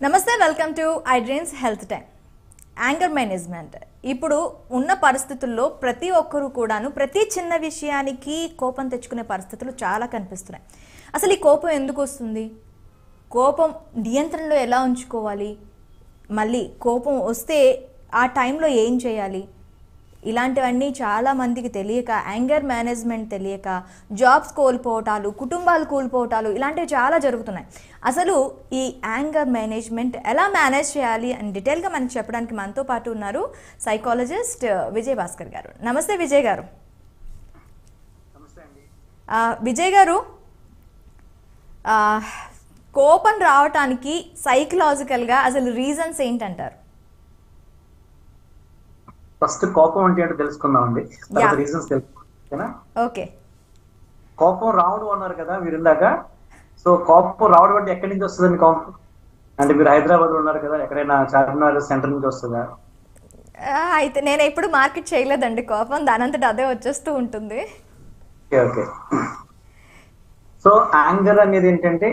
నమస్తే, welcome to I dreams health time. Anger management ఇప్పుడు ఉన్న పరిస్థితుల్లో ప్రతి ఒక్కరూ కూడాను ప్రతి చిన్న విషయానికి కోపం తెచ్చుకునే పరిస్థితులు చాలా కనిపిస్తున్నాయి. అసలు ఈ కోపం ఎందుకు వస్తుంది? కోపం నియంత్రణలో ఎలా ఉంచుకోవాలి? మళ్ళీ కోపం వస్తే ఆ టైంలో ఏం చేయాలి? ఇలాంటివన్నీ చాలామందికి తెలియక, యాంగర్ మేనేజ్మెంట్ తెలియక జాబ్స్ కోల్పోవటాలు, కుటుంబాలు కోల్పోవటాలు ఇలాంటివి చాలా జరుగుతున్నాయి. అసలు ఈ యాంగర్ మేనేజ్మెంట్ ఎలా మేనేజ్ చేయాలి అని డీటెయిల్గా మనకి చెప్పడానికి మనతో పాటు ఉన్నారు సైకాలజిస్ట్ విజయ్ భాస్కర్ గారు. నమస్తే విజయ్ గారు. విజయ్ గారు, కోపం రావటానికి సైకలాజికల్గా అసలు రీజన్స్ ఏంటంటారు? ఫస్ట్ కోపం అంటే ఏంటో తెలుసుకుందామండి. రీజన్స్ తెలుసుకున్నా. ఓకే, కోపం రావడం అన్నారు కదా మీరు ఇందాక. సో కోపం రావడం అంటే ఎక్కడి నుంచి వస్తుందండి కోపం? అంటే మీరు హైదరాబాద్ ఉన్నారు కదా, ఎక్కడైనా చార్మినార్ సెంటర్ నుంచి వస్తుందా? అయితే నేను ఎప్పుడు మార్కెట్ చేయలేదండి కోపం, దానంతట అదే వచ్చేస్తూ ఉంటుంది. ఓకే. సో యాంగర్ అనేది ఏంటంటే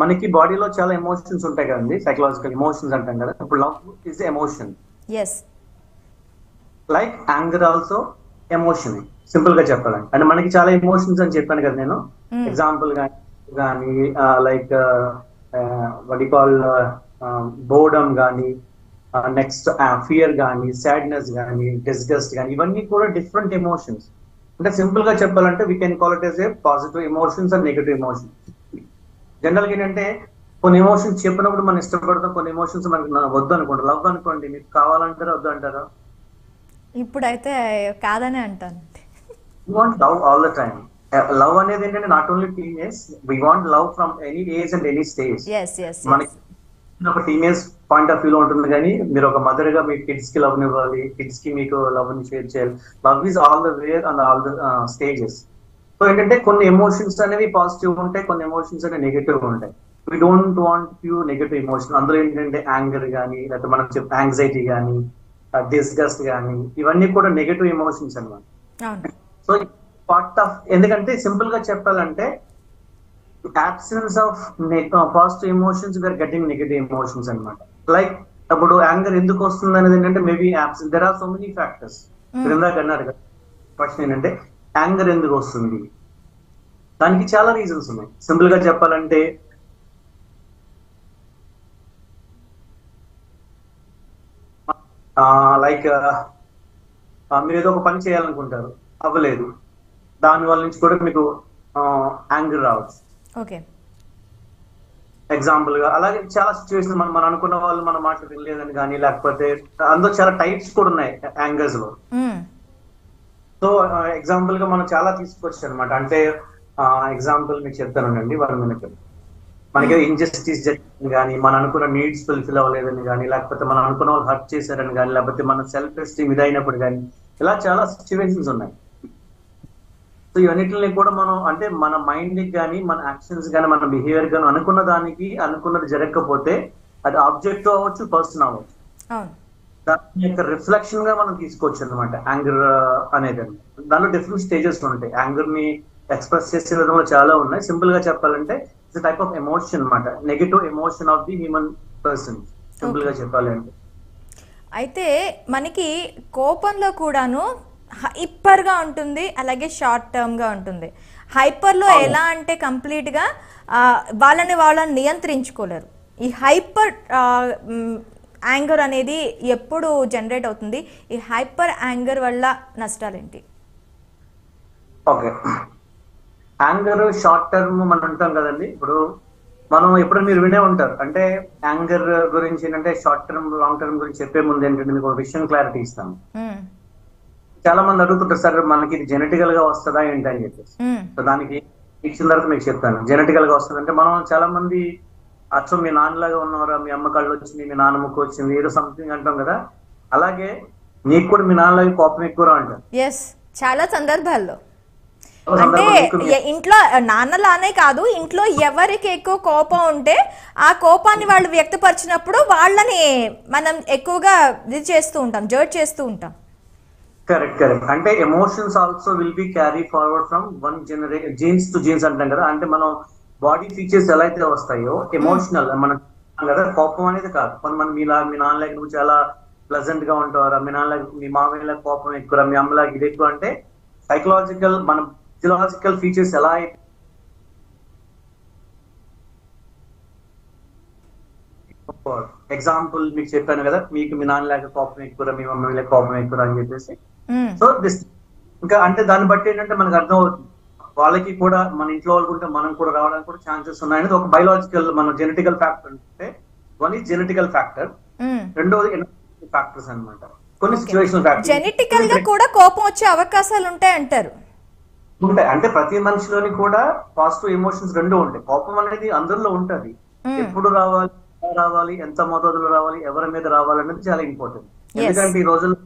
మనకి బాడీలో చాలా ఎమోషన్స్ ఉంటాయి కదండి, సైకలాజికల్ ఎమోషన్స్ అంటాం కదా. ఇప్పుడు love is emotion. Yes, like anger also emotion, simple గా చెప్పాలంటే. అంటే మనకి చాలా ఎమోషన్స్ అని చెప్పాను కదా నేను. ఎగ్జాంపుల్ కానీ like what you call boredom కానీ, నెక్స్ట్ ఫియర్ కానీ, సాడ్నెస్ కానీ, డిస్గస్ట్ కానీ, ఇవన్నీ కూడా డిఫరెంట్ ఎమోషన్స్. అంటే సింపుల్ గా చెప్పాలంటే we can call it as a positive emotions and negative emotions. General గా ఏంటంటే కొన్ని ఎమోషన్స్ చెప్పినప్పుడు మనం ఇష్టపడతాం, కొన్ని ఎమోషన్స్ మనకి వద్దు అనుకోండి. లవ్ అనుకోండి, మీకు కావాలంటారా వద్దు అంటారా? ఇప్పుడైతే కాదని అంటాను. We want love all the time. Love అనేది ఏంటంటే not only teenage, we want love from any age and any stage. మనకి ఒక టీనేజ్ పాయింట్ ఆఫ్ వ్యూ లో ఉంటుంది, కానీ మీరు ఒక మదర్ గా మీ కిడ్స్ కి లవ్ ఇవ్వాలి, కిడ్స్ కి మీకు లవ్ ని షేర్ చేయాలి. Love is all the way and all the stages. So ఏంటంటే కొన్ని ఎమోషన్స్ అనేవి పాజిటివ్ ఉంటాయి, కొన్ని ఎమోషన్స్ అనేవి నెగటివ్ ఉంటాయి. We don't want pure negative emotion. అందులో ఏంటంటే యాంగర్ కానీ, లేకపోతే మనం చెప్పే యాంగ్జైటీ కానీ, డిస్గస్ట్ కానీ, ఇవన్నీ కూడా నెగటివ్ ఎమోషన్స్ అన్నమాట. సో పార్ట్ ఆఫ్, ఎందుకంటే సింపుల్ గా చెప్పాలంటే absence of positive emotions we're getting negative emotions అన్నమాట. లైక్ అప్పుడు యాంగర్ ఎందుకు వస్తుంది అనేది ఏంటంటే maybe absence, there are so many factors. ఇందాక అన్నారు కదా క్వశ్చన్ ఏంటంటే యాంగర్ ఎందుకు వస్తుంది, దానికి చాలా రీజన్స్ ఉన్నాయి. సింపుల్ గా చెప్పాలంటే లైక్ మీరు ఏదో ఒక పని చేయాలనుకుంటారు, అవ్వలేదు, దాని వల్ల నుంచి కూడా మీకు యాంగర్ రావచ్చు. ఓకే, ఎగ్జాంపుల్ గా అలాగే చాలా సిచ్యువేషన్ మనం అనుకున్న వాళ్ళు మన మాట వినలేదని కానీ, లేకపోతే అందులో చాలా టైప్స్ కూడా ఉన్నాయి యాంగర్స్ లో. సో ఎగ్జాంపుల్ గా మనం చాలా తీసుకోవచ్చు అనమాట. అంటే ఎగ్జాంపుల్ మీకు చెప్తానండి. మనకి ఇంజస్టిస్ జరిగింది కానీ, మనం అనుకున్న నీడ్స్ ఫుల్ఫిల్ అవ్వలేదని కానీ, లేకపోతే మనం అనుకున్న వాళ్ళు హర్ట్ చేశారని కానీ, లేకపోతే మన సెల్ఫ్ ఎస్టీమ్ ఇదైనప్పుడు కానీ, ఇలా చాలా సిచ్యువేషన్స్ ఉన్నాయి. సో ఇవన్నిటిని కూడా మనం అంటే మన మైండ్ కి కానీ, మన యాక్షన్స్ కానీ, మన బిహేవియర్ కానీ అనుకున్న దానికి అనుకున్నది జరగకపోతే అది ఆబ్జెక్ట్ అవ్వచ్చు, పర్సన్ అవ్వచ్చు, దాని యొక్క రిఫ్లెక్షన్ గా మనం తీసుకోవచ్చు అనమాట యాంగర్ అనేది. దానిలో డిఫరెంట్ స్టేజెస్ ఉంటాయి. యాంగర్ ని ఎక్స్ప్రెస్ చేసే విధంలో చాలా ఉన్నాయి. సింపుల్ గా చెప్పాలంటే ఇట్స్ టైప్ ఆఫ్ ఎమోషన్ అనమాట, negative emotion of the human person, simple గా చెప్పాలి అంటే. అయితే మనకి కోపంలో కూడాను హైపర్ గా ఉంటుంది, అలాగే షార్ట్ టర్మ్ గా ఉంటుంది. హైపర్ లో ఎలా అంటే కంప్లీట్ గా వాళ్ళని నియంత్రించుకోలేరు. ఈ హైపర్ యాంగర్ అనేది ఎప్పుడు జనరేట్ అవుతుంది? ఈ హైపర్ యాంగర్ వల్ల నష్టాలేంటి? ఓకే, యాంగర్ షార్ట్ టర్మ్ మనం అంటాం కదండి. ఇప్పుడు మనం ఎప్పుడు మీరు వినే ఉంటారు, అంటే యాంగర్ గురించి ఏంటంటే షార్ట్ టర్మ్ లాంగ్ టర్మ్ గురించి చెప్పే ముందు ఏంటంటే మీకు ఒక విషయం క్లారిటీ ఇస్తాను. చాలా మంది అడుగుతుంటారు, సార్ మనకి ఇది జెనెటికల్ గా వస్తుందా ఏంటి అని చెప్పేసి. సో దానికి ఇచ్చిన తర్వాత మీకు చెప్తాను. జెనెటికల్ గా వస్తుంది అంటే మనం చాలా మంది అచ్చం మీ నాన్నలాగా ఉన్నవారా, మీ అమ్మ కళ్ళు వచ్చింది, మీ నాన్న ముక్కు వచ్చింది, ఏదో సంథింగ్ అంటాం కదా. అలాగే నీకు కూడా మీ నాన్నలాగా కోపం ఎక్కువ అంటారు. చాలా సందర్భాల్లో అంటే ఇంట్లో నాన్నలానే కాదు, ఇంట్లో ఎవరికి ఎక్కువ కోపం ఉంటే ఆ కోపాన్ని వాళ్ళు వ్యక్తపరిచినప్పుడు వాళ్ళని మనం ఎక్కువగా ఇది చేస్తూ ఉంటాం, జడ్జ్ చేస్తూ ఉంటాం. Correct correct. అంటే emotions also will be carry forward from one genes to genes అంటాం కదా. అంటే మనం బాడీ ఫీచర్స్ ఎలా అయితే వస్తాయో ఎమోషనల్ మన కదా, కోపం అనేది కాదు. కొంతమంది మీ నాన్నలాగా నువ్వు చాలా ప్లెజెంట్ గా ఉంటారా, మీ నాన్నలాగా మీ మామయ్యలా కోపం ఎక్కువ, మీ అమ్మలాగా ఇది ఎక్కువ అంటే సైకలాజికల్ మన ఫిజియలాజికల్ ఫీచర్స్ ఎలా అయితే ఎగ్జాంపుల్ మీకు చెప్పాను కదా, మీకు మీ నాన్నలాగా కోపం ఎక్కువ, మీ మమ్మీ కోపం ఎక్కువ అని చెప్పేసి. సో దిస్ ఇంకా అంటే దాన్ని బట్టి ఏంటంటే మనకు అర్థం అవుతుంది వాళ్ళకి కూడా మన ఇంట్లో వాళ్ళకు ఉంటే మనం కూడా రావడానికి కూడా ఛాన్సెస్ ఉన్నాయనేది ఒక బయలాజికల్ మన జెనెటికల్ ఫ్యాక్టర్. అంటే వన్ ఈజ్ జెనెటికల్ ఫ్యాక్టర్, రెండోది ఫ్యాక్టర్స్ అన్నమాట. కొన్ని సిచ్యువేషనల్ ఫ్యాక్టర్స్ జెనెటికల్ గా కూడా కోపం వచ్చే అవకాశాలు ఉంటాయి అంటారు. ఉంటాయి అంటే ప్రతి మనిషిలోని కూడా పాజిటివ్ ఎమోషన్స్ రెండు ఉంటాయి. కోపం అనేది అందరిలో ఉంటది. ఎప్పుడు రావాలి, ఎంత మోతాదులో రావాలి, ఎవరి మీద రావాలి అనేది చాలా ఇంపార్టెంట్. ఎందుకంటే ఈ రోజుల్లో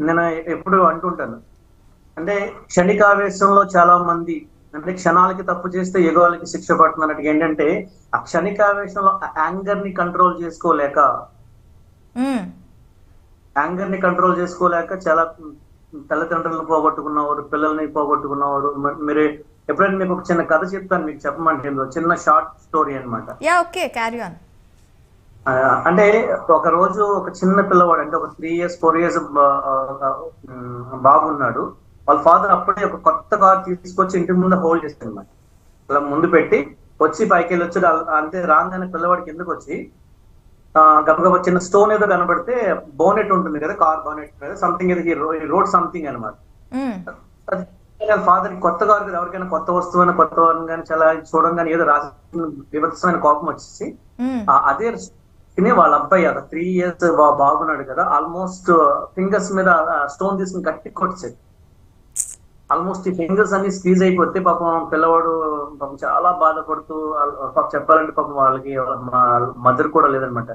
నేను ఎప్పుడు అంటుంటాను అంటే క్షణికావేశంలో చాలా మంది అంటే క్షణాలకి తప్పు చేస్తే యుగాలకి శిక్ష పడుతున్నట్టుగా ఏంటంటే ఆ క్షణికావేశంలో యాంగర్ ని కంట్రోల్ చేసుకోలేక చాలా తల్లిదండ్రులను పోగొట్టుకున్నవారు, పిల్లల్ని పోగొట్టుకున్నవారు. మీరు ఎప్పుడైనా మీకు ఒక చిన్న కథ చెప్తాను, మీకు చెప్పమంటే చిన్న షార్ట్ స్టోరీ అనమాట. అంటే ఒక రోజు ఒక చిన్న పిల్లవాడు అంటే ఒక 3 years 4 years బాబు ఉన్నాడు. వాళ్ళ ఫాదర్ అప్పుడే ఒక కొత్త కార్ తీసుకొచ్చి ఇంటి ముందు హోల్డ్ చేస్తాడు అనమాట. అలా ముందు పెట్టి వచ్చి పైకి వెళ్ళి వచ్చాడు. అంతే రాగానే పిల్లవాడికి ఎందుకు వచ్చి గబగబా చిన్న స్టోన్ ఏదో కనబడితే బోనెట్ ఉంటుంది కదా, కార్ బోనెట్ మీద సంథింగ్ ఏదో రోడ్ సంథింగ్ అనమాట. ఫాదర్ కొత్త కారు కదా, ఎవరికైనా కొత్త వస్తువు కొత్త వారిని కానీ చాలా చూడంగానే ఏదో రాసి వివత్సమైన కోపం వచ్చేసి అదే వాళ్ళ అబ్బాయి 3 years బాగున్నాడు కదా, ఆల్మోస్ట్ ఫింగర్స్ మీద స్టోన్ తీసుకుని గట్టి కొట్టేది. ఆల్మోస్ట్ ఈ ఫింగర్స్ అన్ని స్క్వీజ్ అయిపోతే పాపం పిల్లవాడు పాపం చాలా బాధపడుతూ చెప్పాలంటే పాపం వాళ్ళకి మదర్ కూడా లేదనమాట.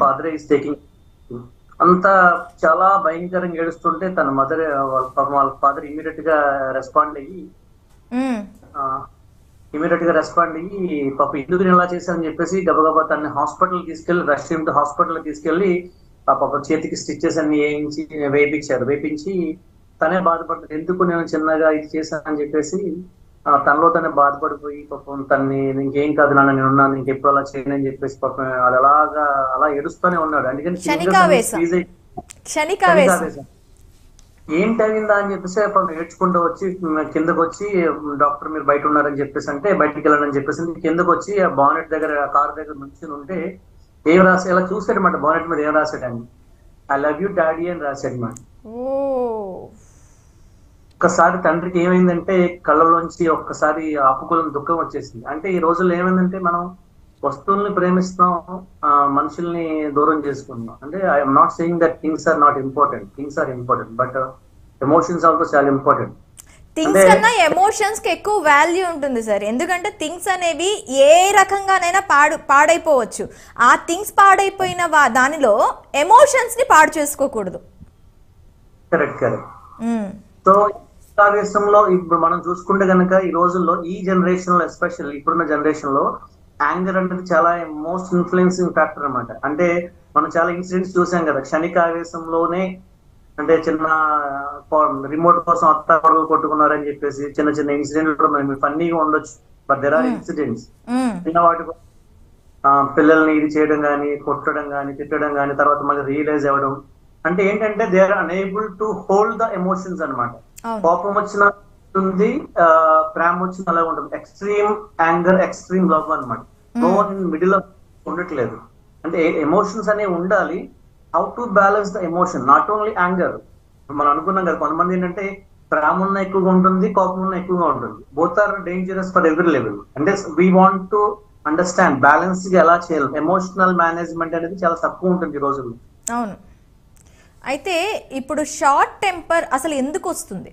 ఫాదర్ ఈస్ టేకింగ్ అంతా చాలా భయంకరంగా ఏడుస్తుంటే తన మదర్ వాళ్ళ ఫాదర్ ఇమీడియట్ గా రెస్పాండ్ అయ్యి పాప ఎందుకు ఇలా చేశారని చెప్పేసి గబగబా తన హాస్పిటల్ తీసుకెళ్లి హాస్పిటల్ తీసుకెళ్లి పాప చేతికి స్టిచెస్ అన్ని వేయించి తనే బాధపడుతుంది. ఎందుకు నేను చిన్నగా ఇది చేశానని చెప్పేసి తనలో తనే బాధపడిపోయి పాపం తన్ని ఇంకేం కాదు నాన్న నేను ఉన్నాను, ఇంకెప్పుడు అలా చేయనని చెప్పేసి పాపం అలా ఏడుస్తూనే ఉన్నాడు. అందుకని ఏంటయిందా అని చెప్పేసి పాపం ఏడ్చుకుంటూ వచ్చి కిందకు వచ్చి డాక్టర్ మీరు బయట ఉన్నారని చెప్పేసి అంటే బయటికి వెళ్ళాలని చెప్పేసి కిందకు వచ్చి ఆ బానెట్ దగ్గర కార్ దగ్గర నుంచి ఉంటే ఏం రాసి ఇలా చూసాడు అనమాట. బానెట్ మీద ఏం రాశాడని ఐ లవ్ యూ డాడీ అని రాశాడు అనమాట. ఒక్కసారి తండ్రికి ఏమైందంటే కళ్ళలోంచి ఒక్కసారి ఆపుకోలేని దుఃఖం వచ్చేసింది. అంటే ఈ రోజుల్లో ఏమైందంటే మనం వస్తువుల్ని ప్రేమిస్తాం, మనుషుల్ని దూరం చేసుకుంటాం. అంటే I'm not saying that things are not important, things are important, but emotions also చాలా ఇంపార్టెంట్. థింగ్స్ కన్నా ఎమోషన్స్ కి ఎక్కువ వాల్యూ ఉంటుంది సార్. ఎందుకంటే థింగ్స్ అనేవి ఏ రకంగానైనా పాడైపోవచ్చు. ఆ థింగ్స్ పాడైపోయిన దానిలో ఎమోషన్స్ ని పాడు చేసుకోకూడదు. కరెక్ట్. సో ఆవేశంలో ఇప్పుడు మనం చూసుకుంటే కనుక ఈ రోజుల్లో ఈ జనరేషన్ లో ఎస్పెషల్లీ ఇప్పుడున్న జనరేషన్ లో యాంగర్ అనేది చాలా మోస్ట్ ఇన్ఫ్లుయెన్సింగ్ ఫ్యాక్టర్ అనమాట. అంటే మనం చాలా ఇన్సిడెంట్స్ చూసాం కదా, క్షణిక ఆవేశంలోనే అంటే చిన్న రిమోట్ కోసం అత్త కొడుకు కొట్టుకున్నారని చెప్పేసి చిన్న చిన్న ఇన్సిడెంట్లు కూడా మనకి ఫన్నీగా ఉండొచ్చు, బట్ దెర్ ఆర్ ఇన్సిడెంట్స్. చిన్న వాటి పిల్లల్ని ఇది చేయడం కానీ, కొట్టడం కానీ, తిట్టడం కానీ, తర్వాత మళ్ళీ రియలైజ్ అవ్వడం. అంటే ఏంటంటే they are unable to hold the emotions అనమాట. కోపం వచ్చిన ఉంటుంది, ప్రేమ వచ్చిన అలా ఉంటుంది. ఎక్స్ట్రీమ్ యాంగర్, ఎక్స్ట్రీమ్ లవ్ అనమాట. No one in middle of ఉండట్లేదు. అంటే ఎమోషన్స్ అనేవి ఉండాలి. How to balance the emotion, not only anger. మనం అనుకున్నాం కదా, కొంతమంది ఏంటంటే ప్రేమ ఉన్న ఎక్కువగా ఉంటుంది, కోపం ఉన్న ఎక్కువగా ఉంటుంది. Both are dangerous for every level. అంటే we want to understand balance గా ఎలా చేయాలి. ఎమోషనల్ మేనేజ్మెంట్ అనేది చాలా తక్కువ ఉంటుంది ఈ రోజుల్లో. అవును. అయితే ఇప్పుడు షార్ట్ టెంపర్ అసలు ఎందుకు వస్తుంది?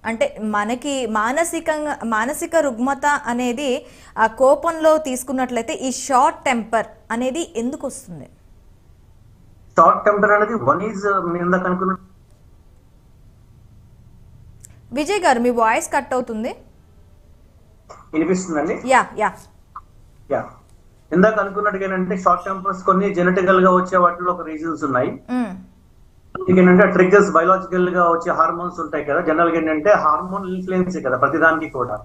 అంటే మనకి మానసిక రుగ్మత అనేది ఆ కోపంలో తీసుకున్నట్లయితే ఈ షార్ట్ టెంపర్ అనేది ఎందుకు వస్తుంది? షార్ట్ టెంపర్ అనేది వన్ ఈజ్ ఇందాక అనుకున్న విజయ్ గారు మీ వాయిస్ కట్ అవుతుంది. వినిపిస్తుందండి? యా యా యా ఇందాక అనుకున్నట్టుగా ఏంటంటే షార్ట్ టెంపర్స్ కొన్ని జెనెటికల్ గా వచ్చే వాటిలో ఒక రీజన్స్ ఉన్నాయి. ఏంటంటే ట్రిగర్స్ బయలాజికల్ గా వచ్చే హార్మోన్స్ ఉంటాయి కదా. జనరల్ గా ఏంటంటే హార్మోన్ ఇన్ఫ్లుయెన్స్ కదా ప్రతిదానికి కూడా.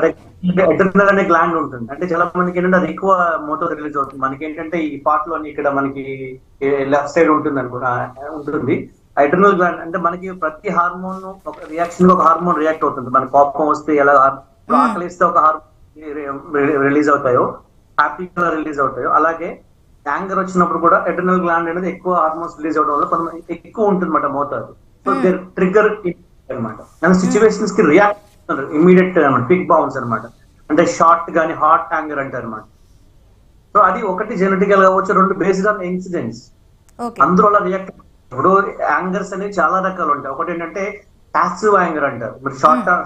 అడ్రినల్ అనే గ్లాండ్ ఉంటుంది. అంటే చాలా మందికి ఏంటంటే అది ఎక్కువ మోతాదు రిలీజ్ అవుతుంది. మనకి ఏంటంటే ఈ పార్ట్ లోని ఇక్కడ మనకి లెఫ్ట్ సైడ్ ఉంటుంది ఉంటుంది. అడ్రినల్ గ్లాండ్ అంటే మనకి ప్రతి హార్మోన్ ఒక రియాక్షన్ ఒక హార్మోన్ రియాక్ట్ అవుతుంది. మన కోపం వస్తే ఎలా ఆకలిస్తే ఒక హార్మోన్ రిలీజ్ అవుతాయో, హ్యాపీగా రిలీజ్ అవుతాయో, అలాగే యాంగర్ వచ్చినప్పుడు కూడా అడ్రినల్ గ్లాండ్ అనేది ఎక్కువ హార్మోన్స్ రిలీజ్ అవడం వల్ల కొంతమంది ఎక్కువ ఉంటుంది అన్నమాట మోతాదు. సో దేర్ ట్రిగ్గర్ అనమాట. సిచ్యువేషన్స్ కి రియాక్ట్ ఇమీడియట్ అనమాట, బిగ్ బౌన్స్ అనమాట. అంటే షార్ట్ గానీ హాట్ యాంగర్ అంటారు అనమాట. సో అది ఒకటి జెనెటికల్ కావచ్చు, రెండు బేస్డ్ ఆన్ ఇన్సిడెంట్స్. అందరూ అలా రియాక్ట్. ఇప్పుడు యాంగర్స్ అనేవి చాలా రకాలు ఉంటాయి. ఒకటి ఏంటంటే ప్యాసివ్ యాంగర్ అంటారు. మీరు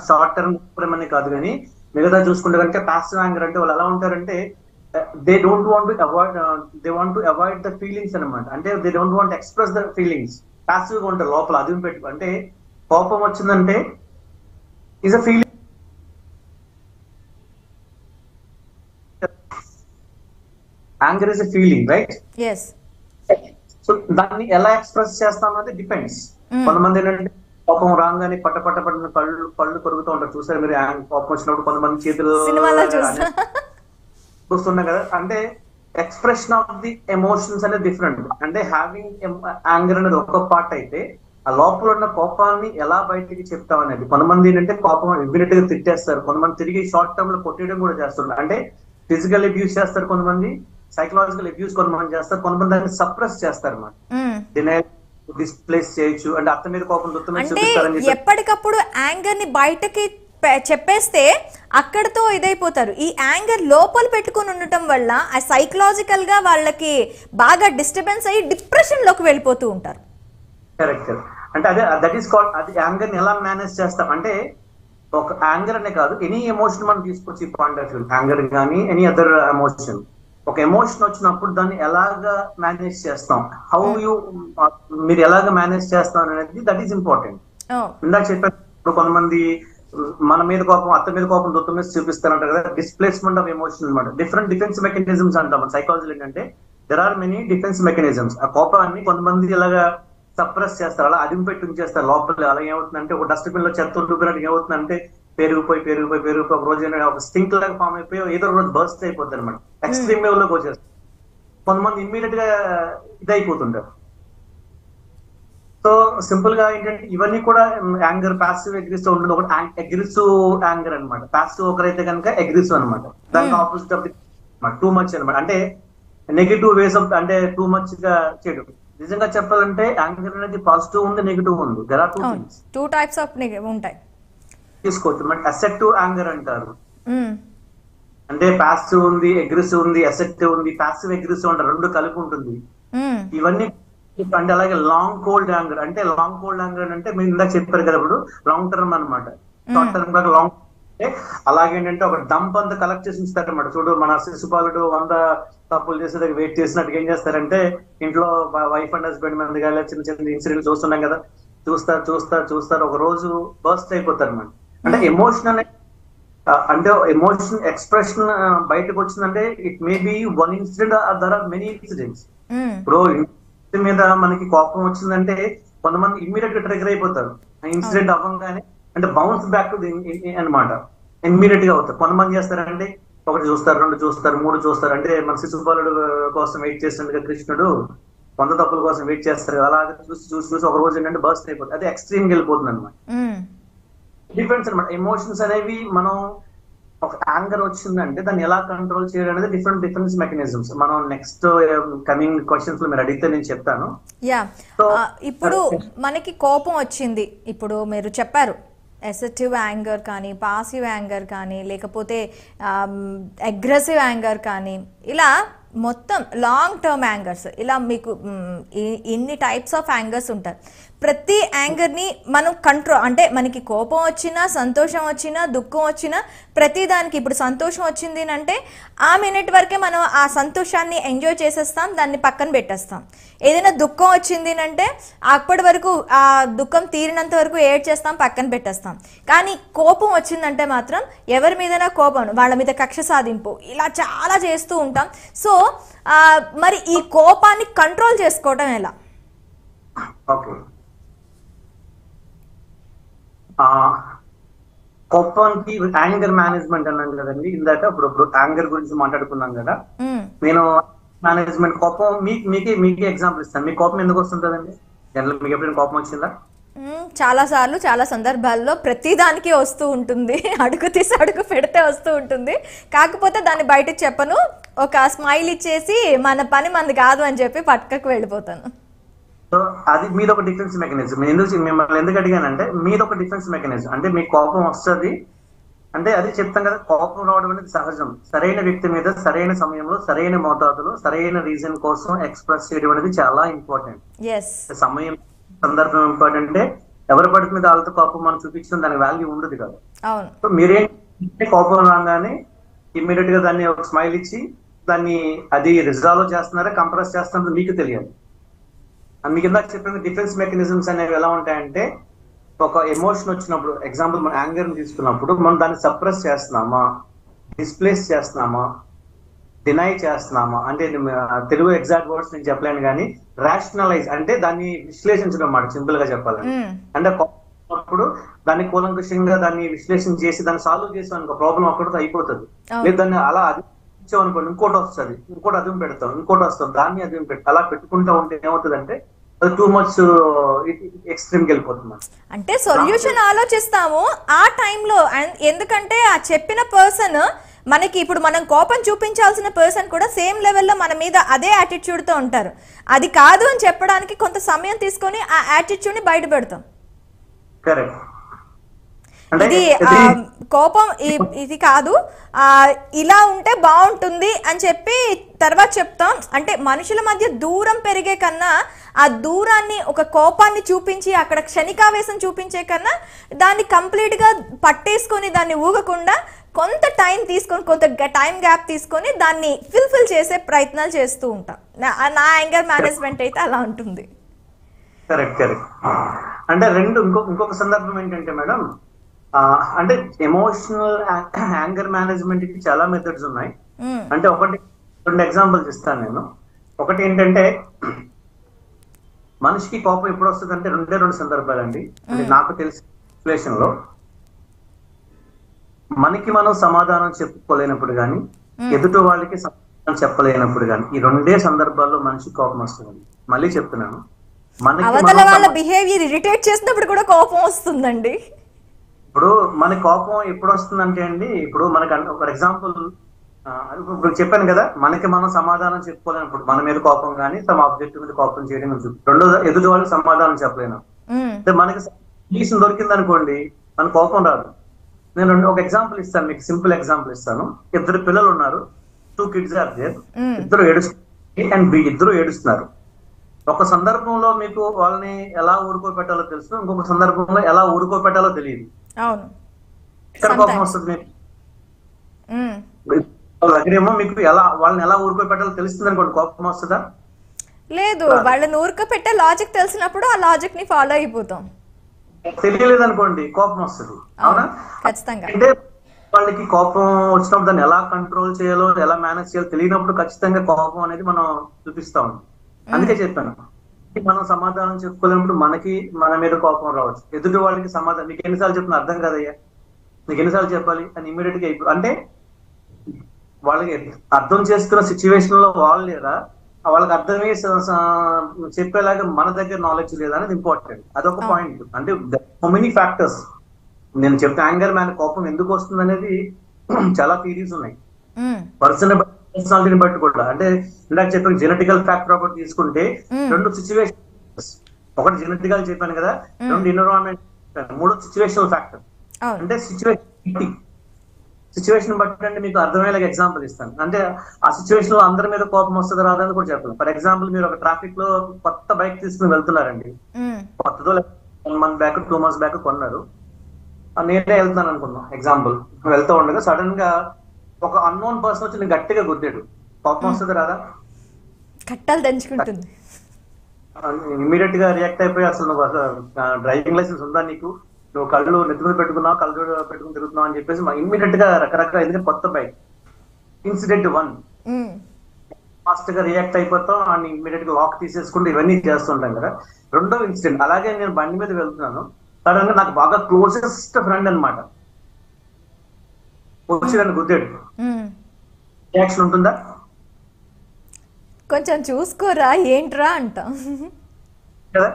షార్ట్ టర్మ్ అని కాదు, కానీ మిగతా చూసుకుంటే కనుక ప్యాసివ్ యాంగర్ అంటే వాళ్ళు ఎలా ఉంటారంటే they don't want to avoid they want to avoid the feelings అనమాట. అంటే they don't want express the feelings. Passive గా ఉంటారు, లోపల అది పెట్టు. అంటే కోపం వచ్చిందంటే is a feeling. Anger is a feeling, right? Yes. So దాన్ని ఎలా ఎక్స్ప్రెస్ చేస్తాం అనేది డిపెండ్స్. కొంతమంది ఏంటంటే కోపం రాగానే పట్ట కళ్ళు కొరుకుతూ ఉంటారు. చూసారు మీరు కోపం వచ్చినప్పుడు కొంతమంది చేతులు చూస్తున్నాం కదా. అంటే ఎక్స్ప్రెషన్ ఆఫ్ ది ఎమోషన్స్ అనేది డిఫరెంట్. అంటే హ్యావింగ్ యాంగర్ అనేది ఒక పార్ట్ అయితే ఆ లోపల ఉన్న కోపాన్ని ఎలా బయటికి చెప్తాం అనేది. కొంతమంది ఏంటంటే కోపం ఇమ్మీడియట్ గా తిట్టేస్తారు, కొంతమంది తిరిగి షార్ట్ టర్మ్ లో కొట్టేయడం కూడా చేస్తున్నారు. అంటే ఫిజికల్ అబ్యూస్ చేస్తారు కొంతమంది, సైకలాజికల్ అబ్యూస్ కొంతమంది చేస్తారు, కొంతమంది దాన్ని సప్రెస్ చేస్తారు అన్నమాట. డినైల్ డిస్ప్లేస్ చేయొచ్చు. అంటే అత్త మీద కోపం చూపిస్తారని ఎప్పటికప్పుడు యాంగర్ ని బయటకి చెప్పేస్తే అక్కడతో ఇదైపోతారు. ఈ యాంగర్ లోపల పెట్టుకుని ఉండటం వల్ల ఆ సైకలాజికల్ గా వాళ్ళకి బాగా డిస్టర్బెన్స్ అయ్యి డిప్రెషన్ లోకి వెళ్ళిపోతూ ఉంటారు. కరెక్ట్. అంటే అదే దట్ ఈస్ కాల్డ్. అది యాంగర్ ని ఎలా మేనేజ్ చేస్తాం అంటే ఒక యాంగర్ అనే కాదు, ఎనీ ఎమోషన్ మనం తీసుకొచ్చి పాయింట్ ఆఫ్ వ్యూ, యాంగర్ కానీ ఎనీ అదర్ ఎమోషన్. ఒక ఎమోషన్ వచ్చినప్పుడు దాన్ని ఎలాగా మేనేజ్ చేస్తాం, హౌ యూ మీరు ఎలాగ మేనేజ్ చేస్తాం అనేది దట్ ఈస్ ఇంపార్టెంట్. ఇందాక చెప్పారు కొంతమంది మన మీద కోపం అత్త మీద కోపం దొత్త మీద చూపిస్తారంటారు కదా. డిస్ప్లేస్మెంట్ ఆఫ్ ఎమోషన్ అనమాట. డిఫరెంట్ డిఫెన్స్ మెకానిజమ్స్ అంటాం సైకాలజీలో. ఏంటంటే there are many defence mechanisms. ఆ కోపాన్ని కొంతమంది ఇలాగా సప్రెస్ చేస్తారు, అలా అదింపెట్టి ఉంచేస్తారు లోపల. అలా ఏమవుతుందంటే ఒక డస్ట్బిన్ లో చెత్త ఉంటున్నట్టు ఏమవుతుందంటే పెరిగిపోయి ఒక రోజు ఒక స్టింక్ లాగా ఫామ్ అయిపోయి ఏదో రోజు బర్స్ట్ అయిపోతుంది అనమాట. ఎక్స్ట్రీమ్ లెవెల్ లోకి వచ్చేస్తారు. కొంతమంది ఇమ్మీడియట్ గా ఇదైపోతుంటారు. సో సింపుల్ గా ఏంటంటే ఇవన్నీ కూడా యాంగర్ పాసివ్ అగ్రెసివ్ ఉంటుంది. ఒకటి అగ్రెసివ్ యాంగర్ అనమాట. పాసివ్ ఒకరైతే కనుక అగ్రెసివ్ అనమాట. దానికి opposite of the too much అనమాట. అంటే నెగిటివ్ వేస్ ఆఫ్, అంటే టూ మచ్ గా చేయడం. నిజంగా చెప్పాలంటే యాంగర్ అనేది పాజిటివ్ ఉంది, నెగిటివ్ ఉంది. There are two types of ఉంటాయి తీసుకోవచ్చు. మరి అసెప్టివ్ యాంగర్ అంటారు. అంటే పాసివ్ ఉంది, అగ్రెసివ్ ఉంది, అసెప్టివ్ ఉంది. పాసివ్ అగ్రెసివ్ అంటారు, రెండు కలిపి ఉంటుంది. ఇవన్నీ అంటే అలాగే లాంగ్ కోల్డ్ యాంగర్. అంటే లాంగ్ కోల్డ్ యాంగర్ అంటే మీరు ఇందాక చెప్పారు కదా, ఇప్పుడు లాంగ్ టర్మ్ అనమాట. షార్ట్ టర్మ్ కాక లాంగ్. అలాగేంటంటే ఒక డంప్ అంతా కలెక్ట్ చేసి ఉంచుతారనమాట. చూడు మన శిశుపాలుడు 100 తప్పులు చేసేదాకా వెయిట్ చేసినట్టుగా ఏం చేస్తారంటే ఇంట్లో వైఫ్ అండ్ హస్బెండ్ మీద కానీ చిన్న చిన్న ఇన్సిడెంట్ చూస్తున్నాం కదా, చూస్తారు ఒక రోజు బర్స్ట్ అయిపోతారు అనమాట. అంటే ఎమోషన్ అనే అంటే ఎమోషన్ ఎక్స్ప్రెషన్ బయటకు వచ్చిందంటే it may be one incident, there are many incidents. ఇప్పుడు మీద మనకి కోపం వచ్చిందంటే కొంతమంది ఇమ్మీడియట్ గా ట్రిగర్ అయిపోతారు. ఇన్సిడెంట్ అవ్వగానే అంటే బౌన్స్ బ్యాక్ టు అనమాట, ఇమ్మీడియట్ గా అవుతారు. కొంతమంది చేస్తారంటే ఒకటి చూస్తారు, 2 చూస్తారు, 3 చూస్తారు. అంటే మన శిశుపాలుడు కోసం వెయిట్ చేస్తుండగా కృష్ణుడు 100 తప్పుల కోసం వెయిట్ చేస్తారు. అలాగే చూసి ఒక రోజు ఏంటంటే బర్స్ట్ అయిపోతుంది. అది ఎక్స్ట్రీమ్ గా వెళ్ళిపోతుంది అనమాట. డిఫరెన్స్ అనమాట. ఎమోషన్స్ అనేవి మనం ఒక యాంగర్ వచ్చిందంటే దాన్ని ఎలా కంట్రోల్ చేయాలి అనేది డిఫరెన్స్ మెకానిజమ్స్. మనం నెక్స్ట్ కమింగ్ క్వశ్చన్స్ లో మీరు అడిగితే నేను చెప్తాను. ఇప్పుడు మనకి కోపం వచ్చింది, ఇప్పుడు మీరు చెప్పారు అసెప్టివ్ యాంగర్ కానీ, పాసివ్ యాంగర్ కానీ, లేకపోతే అగ్రెసివ్ యాంగర్ కానీ, ఇలా మొత్తం లాంగ్ టర్మ్ యాంగర్స్, ఇలా మీకు ఇన్ని టైప్స్ ఆఫ్ యాంగర్స్ ఉంటాయి. ప్రతి యాంగర్ని మనం కంట్రోల్, అంటే మనకి కోపం వచ్చినా, సంతోషం వచ్చినా, దుఃఖం వచ్చినా, ప్రతి దానికి ఇప్పుడు సంతోషం వచ్చింది అంటే ఆ మినిట్ వరకే మనం ఆ సంతోషాన్ని ఎంజాయ్ చేసేస్తాం, దాన్ని పక్కన పెట్టేస్తాం. ఏదైనా దుఃఖం వచ్చింది అంటే అప్పటి వరకు ఆ దుఃఖం తీరినంత వరకు ఏడ్ చేస్తాం, పక్కన పెట్టేస్తాం. కానీ కోపం వచ్చిందంటే మాత్రం ఎవరి మీదైనా కోపం, వాళ్ళ మీద కక్ష సాధింపు, ఇలా చాలా చేస్తూ ఉంటాం. సో మరి ఈ కోపాన్ని కంట్రోల్ చేసుకోవడం ఎలా? కోపానికి యాంగర్ మేనేజ్మెంట్ అన్నాం కదండి ఇందాక. ఇప్పుడు యాంగర్ గురించి మాట్లాడుకున్నాం కదా. నేను మేనేజ్మెంట్ కోపం మీకే ఎగ్జాంపుల్ ఇస్తాను. మీ కోపం ఎందుకు వస్తుంటదండి? జనరల్ మీకు ఎప్పుడైనా కోపం వచ్చిందా? చాలా సార్లు, చాలా సందర్భాల్లో ప్రతి దానికి వస్తూ ఉంటుంది. అడుగు తీసి అడుగు పెడితే వస్తూ ఉంటుంది. కాకపోతే దాన్ని బయటకు చెప్పను, ఒక స్మైల్ ఇచ్చేసి మన పని మంది కాదు అని చెప్పి పక్కకు వెళ్ళిపోతాను. సో అది మీద ఒక డిఫెన్స్ మెకానిజం. మిమ్మల్ని ఎందుకు అడిగానంటే మీద ఒక డిఫెన్స్ మెకానిజం. అంటే మీకు కోపం వస్తుంది అంటే అది చెప్తాం కదా, కోపం రావడం అనేది సహజం. సరైన వ్యక్తి మీద సరైన సమయంలో సరైన మోతాదులో సరైన రీజన్ కోసం ఎక్స్ప్రెస్ చేయడం అనేది చాలా ఇంపార్టెంట్. సమయం సందర్భం ఇంపార్టెంట్. ఎవరి పడి మీద వాళ్ళతో కోపం మనం చూపించడం దానికి వాల్యూ ఉండదు కదా. సో మీరేం కోపం రాగానే ఇమ్మీడియట్ గా దాన్ని ఒక స్మైల్ ఇచ్చి దాన్ని అది రిజాల్వ్ చేస్తున్నారా కంప్రెస్ చేస్తున్నారో మీకు తెలియాలి. మీకు ఇందాక చెప్పిన డిఫెన్స్ మెకానిజమ్స్ అనేవి ఎలా ఉంటాయంటే, ఒక ఎమోషన్ వచ్చినప్పుడు ఎగ్జాంపుల్ మనం యాంగర్ ని తీసుకున్నప్పుడు మనం దాన్ని సప్రెస్ చేస్తున్నామా, డిస్ప్లేస్ చేస్తున్నామా, డినై చేస్తున్నామా, అంటే తెలుగు ఎగ్జాక్ట్ వర్డ్స్ నేను చెప్పలేను కానీ రాషనలైజ్ అంటే దాన్ని విశ్లేషించడం అన్నమాట, సింపుల్ గా చెప్పాలని. అంటే అప్పుడు దాన్ని కూలంకషంగా దాన్ని విశ్లేషణ చేసి దాన్ని సాల్వ్ చేసాం అనుకో ప్రాబ్లం అక్కడితో అయిపోతుంది. లేదు దాన్ని అలా అది అనుకోండి ఇంకోటి వస్తుంది, ఇంకోటి అదుము పెడతాం, ఇంకోటి వస్తుంది, దాన్ని అదుము పెడతాం. అలా పెట్టుకుంటా ఉంటే ఏమవుతుంది అంటే అది టూ మచ్ ఎక్స్ట్రీమ్కి వెళ్ళిపోతుంది. అంటే సొల్యూషన్ ఆలోచిస్తాము ఆ టైంలో. ఎందుకంటే ఆ చెప్పిన పర్సన్ మనకి ఇప్పుడు మనం కోపం చూపించాల్సిన పర్సన్ కూడా సేమ్ లెవెల్లో మన మీద అదే యాటిట్యూడ్ తో ఉంటారు. అది కాదు అని చెప్పడానికి కొంత సమయం తీసుకొని ఆ యాటిట్యూడ్ ని బయట పెడతాం. కరెక్ట్. ఇది కోపం ఇది కాదు, ఇలా ఉంటే బాగుంటుంది అని చెప్పి తర్వాత చెప్తాం. అంటే మనుషుల మధ్య దూరం పెరిగే కన్నా ఆ దూరాన్ని ఒక కోపాన్ని చూపించి అక్కడ క్షణికావేశం చూపించే కన్నా దాన్ని కంప్లీట్ గా పట్టేసుకొని దాన్ని ఊగకుండా కొంత టైం తీసుకొని కొంత టైం గ్యాప్ తీసుకొని దాన్ని ఫుల్ఫిల్ చేసే ప్రయత్నాలు చేస్తూ ఉంటాం. నా యాంగర్ మేనేజ్మెంట్ అయితే అలా ఉంటుంది. Correct correct. అంటే ఇంకొక సందర్భం ఏంటంటే మేడం, అంటే ఎమోషనల్ యాంగర్ మేనేజ్మెంట్ కి చాలా మెథడ్స్ ఉన్నాయి. అంటే రెండు ఎగ్జాంపుల్స్ ఇస్తాను నేను. ఒకటి ఏంటంటే మనిషికి కోపం ఎప్పుడు వస్తుంది అంటే రెండు సందర్భాలండి. అంటే నాకు తెలిసిన సిచ్యువేషన్ లో మనకి మనం సమాధానం చెప్పుకోలేనప్పుడు కానీ ఎదుటి వాళ్ళకి సమాధానం చెప్పలేనప్పుడు కానీ ఈ రెండే సందర్భాల్లో మనిషికి కోపం వస్తుంది. మళ్ళీ చెప్తున్నాను, అవతల వాళ్ళ బిహేవియర్ ఇరిటేట్ చేసినప్పుడు కూడా కోపం వస్తుందండి. ఇప్పుడు మన కోపం ఎప్పుడు వస్తుందంటే అండి, ఇప్పుడు మనకి ఫర్ ఎగ్జాంపుల్ ఇప్పుడు చెప్పాను కదా, మనకి మనం సమాధానం చెప్పుకోలేనప్పుడు మన మీద కోపం కానీ తమ ఆబ్జెక్ట్ మీద కోపం చేయడం. రెండో ఎదుటి వాళ్ళకి సమాధానం చెప్పలేను. అంటే మనకి సొల్యూషన్ దొరికింది అనుకోండి మన కోపం రాదు. నేను ఒక ఎగ్జాంపుల్ ఇస్తాను మీకు, సింపుల్ ఎగ్జాంపుల్ ఇస్తాను. ఇద్దరు పిల్లలు ఉన్నారు, 2 kids ఆర్ దేర్. ఇద్దరు ఇద్దరు ఏడుస్తున్నారు. ఒక సందర్భంలో మీకు వాళ్ళని ఎలా ఊరుకోపెట్టాలో తెలుసు, ఇంకొక సందర్భంలో ఎలా ఊరుకోపెట్టాలో తెలియదు. ఎక్కడ కోపం వస్తుంది మీకు? దగ్గరేమో మీకు వాళ్ళని ఎలా ఊరుకోపెట్టాలో తెలుస్తుంది అనుకోండి, కోపం వస్తుందా? లేదు. వాళ్ళని ఊరుకోపెట్టే లాజిక్ తెలిసినప్పుడు ఆ లాజిక్ ని ఫాలో అయిపోతాం. తెలియలేదు అనుకోండి కోపం వస్తుంది. అవునా? ఖచ్చితంగా. అంటే వాళ్ళకి కోపం వచ్చినప్పుడు దాన్ని ఎలా కంట్రోల్ చేయాలో ఎలా మేనేజ్ చేయాలో తెలియనప్పుడు ఖచ్చితంగా కోపం అనేది మనం చూపిస్తాం. అందుకే చెప్పాను, మనం సమాధానం చెప్పుకోలేనప్పుడు మనకి మన మీద కోపం రావచ్చు. ఎదుటి వాళ్ళకి సమాధానం నీకు ఎన్నిసార్లు చెప్పిన అర్థం కాదయ్యా, నీకు ఎన్నిసార్లు చెప్పాలి అని ఇమీడియట్ గా అంటే వాళ్ళకి అర్థం చేసుకున్న సిచ్యువేషన్ లో వాళ్ళు లేదా వాళ్ళకి అర్థమయ్యే చెప్పేలాగా మన దగ్గర నాలెడ్జ్ లేదా అనేది ఇంపార్టెంట్. అదొక పాయింట్. అంటే సో మెనీ ఫ్యాక్టర్స్ నేను చెప్తే యాంగర్ మ్యాన్ కోపం ఎందుకు వస్తుంది అనేది చాలా థియరీస్ ఉన్నాయి. పర్సనాలిటీని బట్టి కూడా. అంటే ఇందాక చెప్పిన జెనెటికల్ ఫ్యాక్టర్ ఒకటి తీసుకుంటే రెండు సిచ్యువేషన్స్, ఒకటి జెనెటికల్ చెప్పాను కదా, రెండు ఎన్విరాన్మెంట్, మూడో సిచ్యువేషనల్ ఫ్యాక్టర్. అంటే సిచ్యువేషన్ బట్టి అంటే మీకు అర్థమయ్యేలాగా ఎగ్జాంపుల్ ఇస్తాను. అంటే ఆ సిచ్యువేషన్ లో అందరి మీద కోపం వస్తుంది రాదని కూడా చెప్పాను. ఫర్ ఎగ్జాంపుల్ మీరు ఒక ట్రాఫిక్ లో కొత్త బైక్ తీసుకుని వెళ్తున్నారండి, కొత్తదో 1 month బ్యాక్ 2 months బ్యాక్ కొన్నారు. నేనే వెళ్తున్నాను అనుకున్నాను ఎగ్జాంపుల్, వెళ్తూ ఉండగా సడన్ గా ఒక అన్నోన్ పర్సన్ వచ్చి నేను గట్టిగా గుద్దాడు. కోపం వస్తుంది రాదా? కట్టాలు దంచుకుంటుంది. ఇమీడియట్ గా రియాక్ట్ అయిపోయి అసలు నువ్వు డ్రైవింగ్ లైసెన్స్ ఉందా నీకు, నువ్వు కళ్ళు నెత్తి మీద పెట్టుకున్నావు, కళ్ళు పెట్టుకుని తిరుగుతున్నావు అని చెప్పేసి ఇమీడియట్ గా రకరకాల ఎందుకంటే కొత్త బైక్. ఇన్సిడెంట్ 1 ఫాస్ట్ గా రియాక్ట్ అయిపోతాం అండ్ ఇమీడియట్ గా లాక్ తీసేసుకుంటూ ఇవన్నీ చేస్తుంటాం కదా. రెండో ఇన్సిడెంట్, అలాగే నేను బండి మీద వెళ్తున్నాను, సడన్ గా నాకు బాగా క్లోజెస్ట్ ఫ్రెండ్ అనమాట, వచ్చి నన్ను గుద్దాడు, రియాక్షన్ ఉంటుందా? కొంచెం చూసుకోరా ఏంట్రా అంటాం కదా.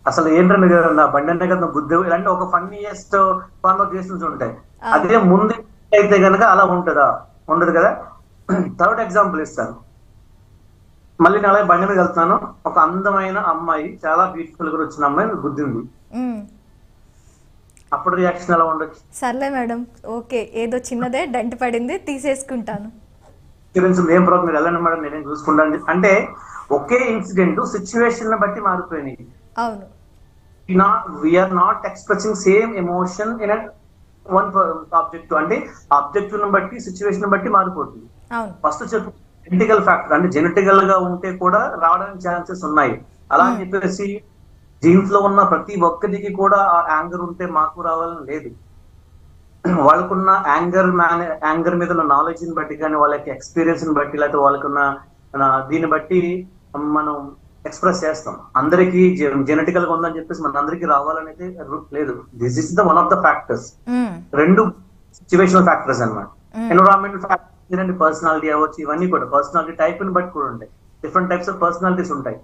అసలు ఏంటంటే నా బండి అంటే కదా గుద్దేవు, ఇలాంటి ఒక ఫన్నీయెస్ట్ కాన్వర్సేషన్స్ ఉంటాయి. అదే ముందు అయితే కనుక అలా ఉంటుందా? ఉండదు కదా. థర్డ్ ఎగ్జాంపుల్ ఇస్తాను. మళ్ళీ నేను అలాగే బండి మీద వెళ్తున్నాను, ఒక అందమైన అమ్మాయి, చాలా బ్యూటిఫుల్ గా వచ్చిన అమ్మాయి గుద్దింది. అప్పుడు రియాక్షన్ ఎలా ఉండొచ్చు? సర్లే మేడం, ఓకే ఏదో చిన్నదే డంటి పడింది తీసేసుకుంటాను, ఏం ప్రాబ్లం, మీరు వెళ్ళండి మేడం నేనేం చూసుకుంటాను. అంటే ఒకే ఇన్సిడెంట్ సిచ్యువేషన్ బట్టి మారిపోయినాయి. అవును, we're not expressing same emotion in one objective. అంటే ఆబ్జెక్టివ్ బట్టి సిచ్యువేషన్ బట్టి మారిపోతుంది. ఫస్ట్ చెప్పు జెనెటికల్ ఫ్యాక్టర్, అంటే జెనెటికల్ గా ఉంటే కూడా రావడానికి ఛాన్సెస్ ఉన్నాయి. అలా అని చెప్పేసి జీన్స్ లో ఉన్న ప్రతి ఒక్కరికి కూడా ఆ యాంగర్ ఉంటే మాకు రావాలని లేదు. వాళ్ళకున్న యాంగర్ మీద ఉన్న నాలెడ్జ్ ని బట్టి కానీ, వాళ్ళకి ఎక్స్పీరియన్స్ ని బట్టి, లేకపోతే వాళ్ళకున్న దీన్ని బట్టి మనం ఎక్స్ప్రెస్ చేస్తాం. అందరికి జెనెటికల్ గా ఉందని చెప్పేసి మన అందరికి రావాలనేది లేదు. This is the one of the factors. రెండు సిచ్యువేషనల్ ఫ్యాక్టర్స్ అన్నమాట. ఎన్విరాన్మెంటల్ ఫ్యాక్టర్స్, పర్సనాలిటీ అవ్వచ్చు, ఇవన్నీ కూడా పర్సనాలిటీ టైప్ ని బట్టి కూడా ఉంటాయి. డిఫరెంట్ టైప్స్ ఆఫ్ పర్సనాలిటీస్ ఉంటాయి.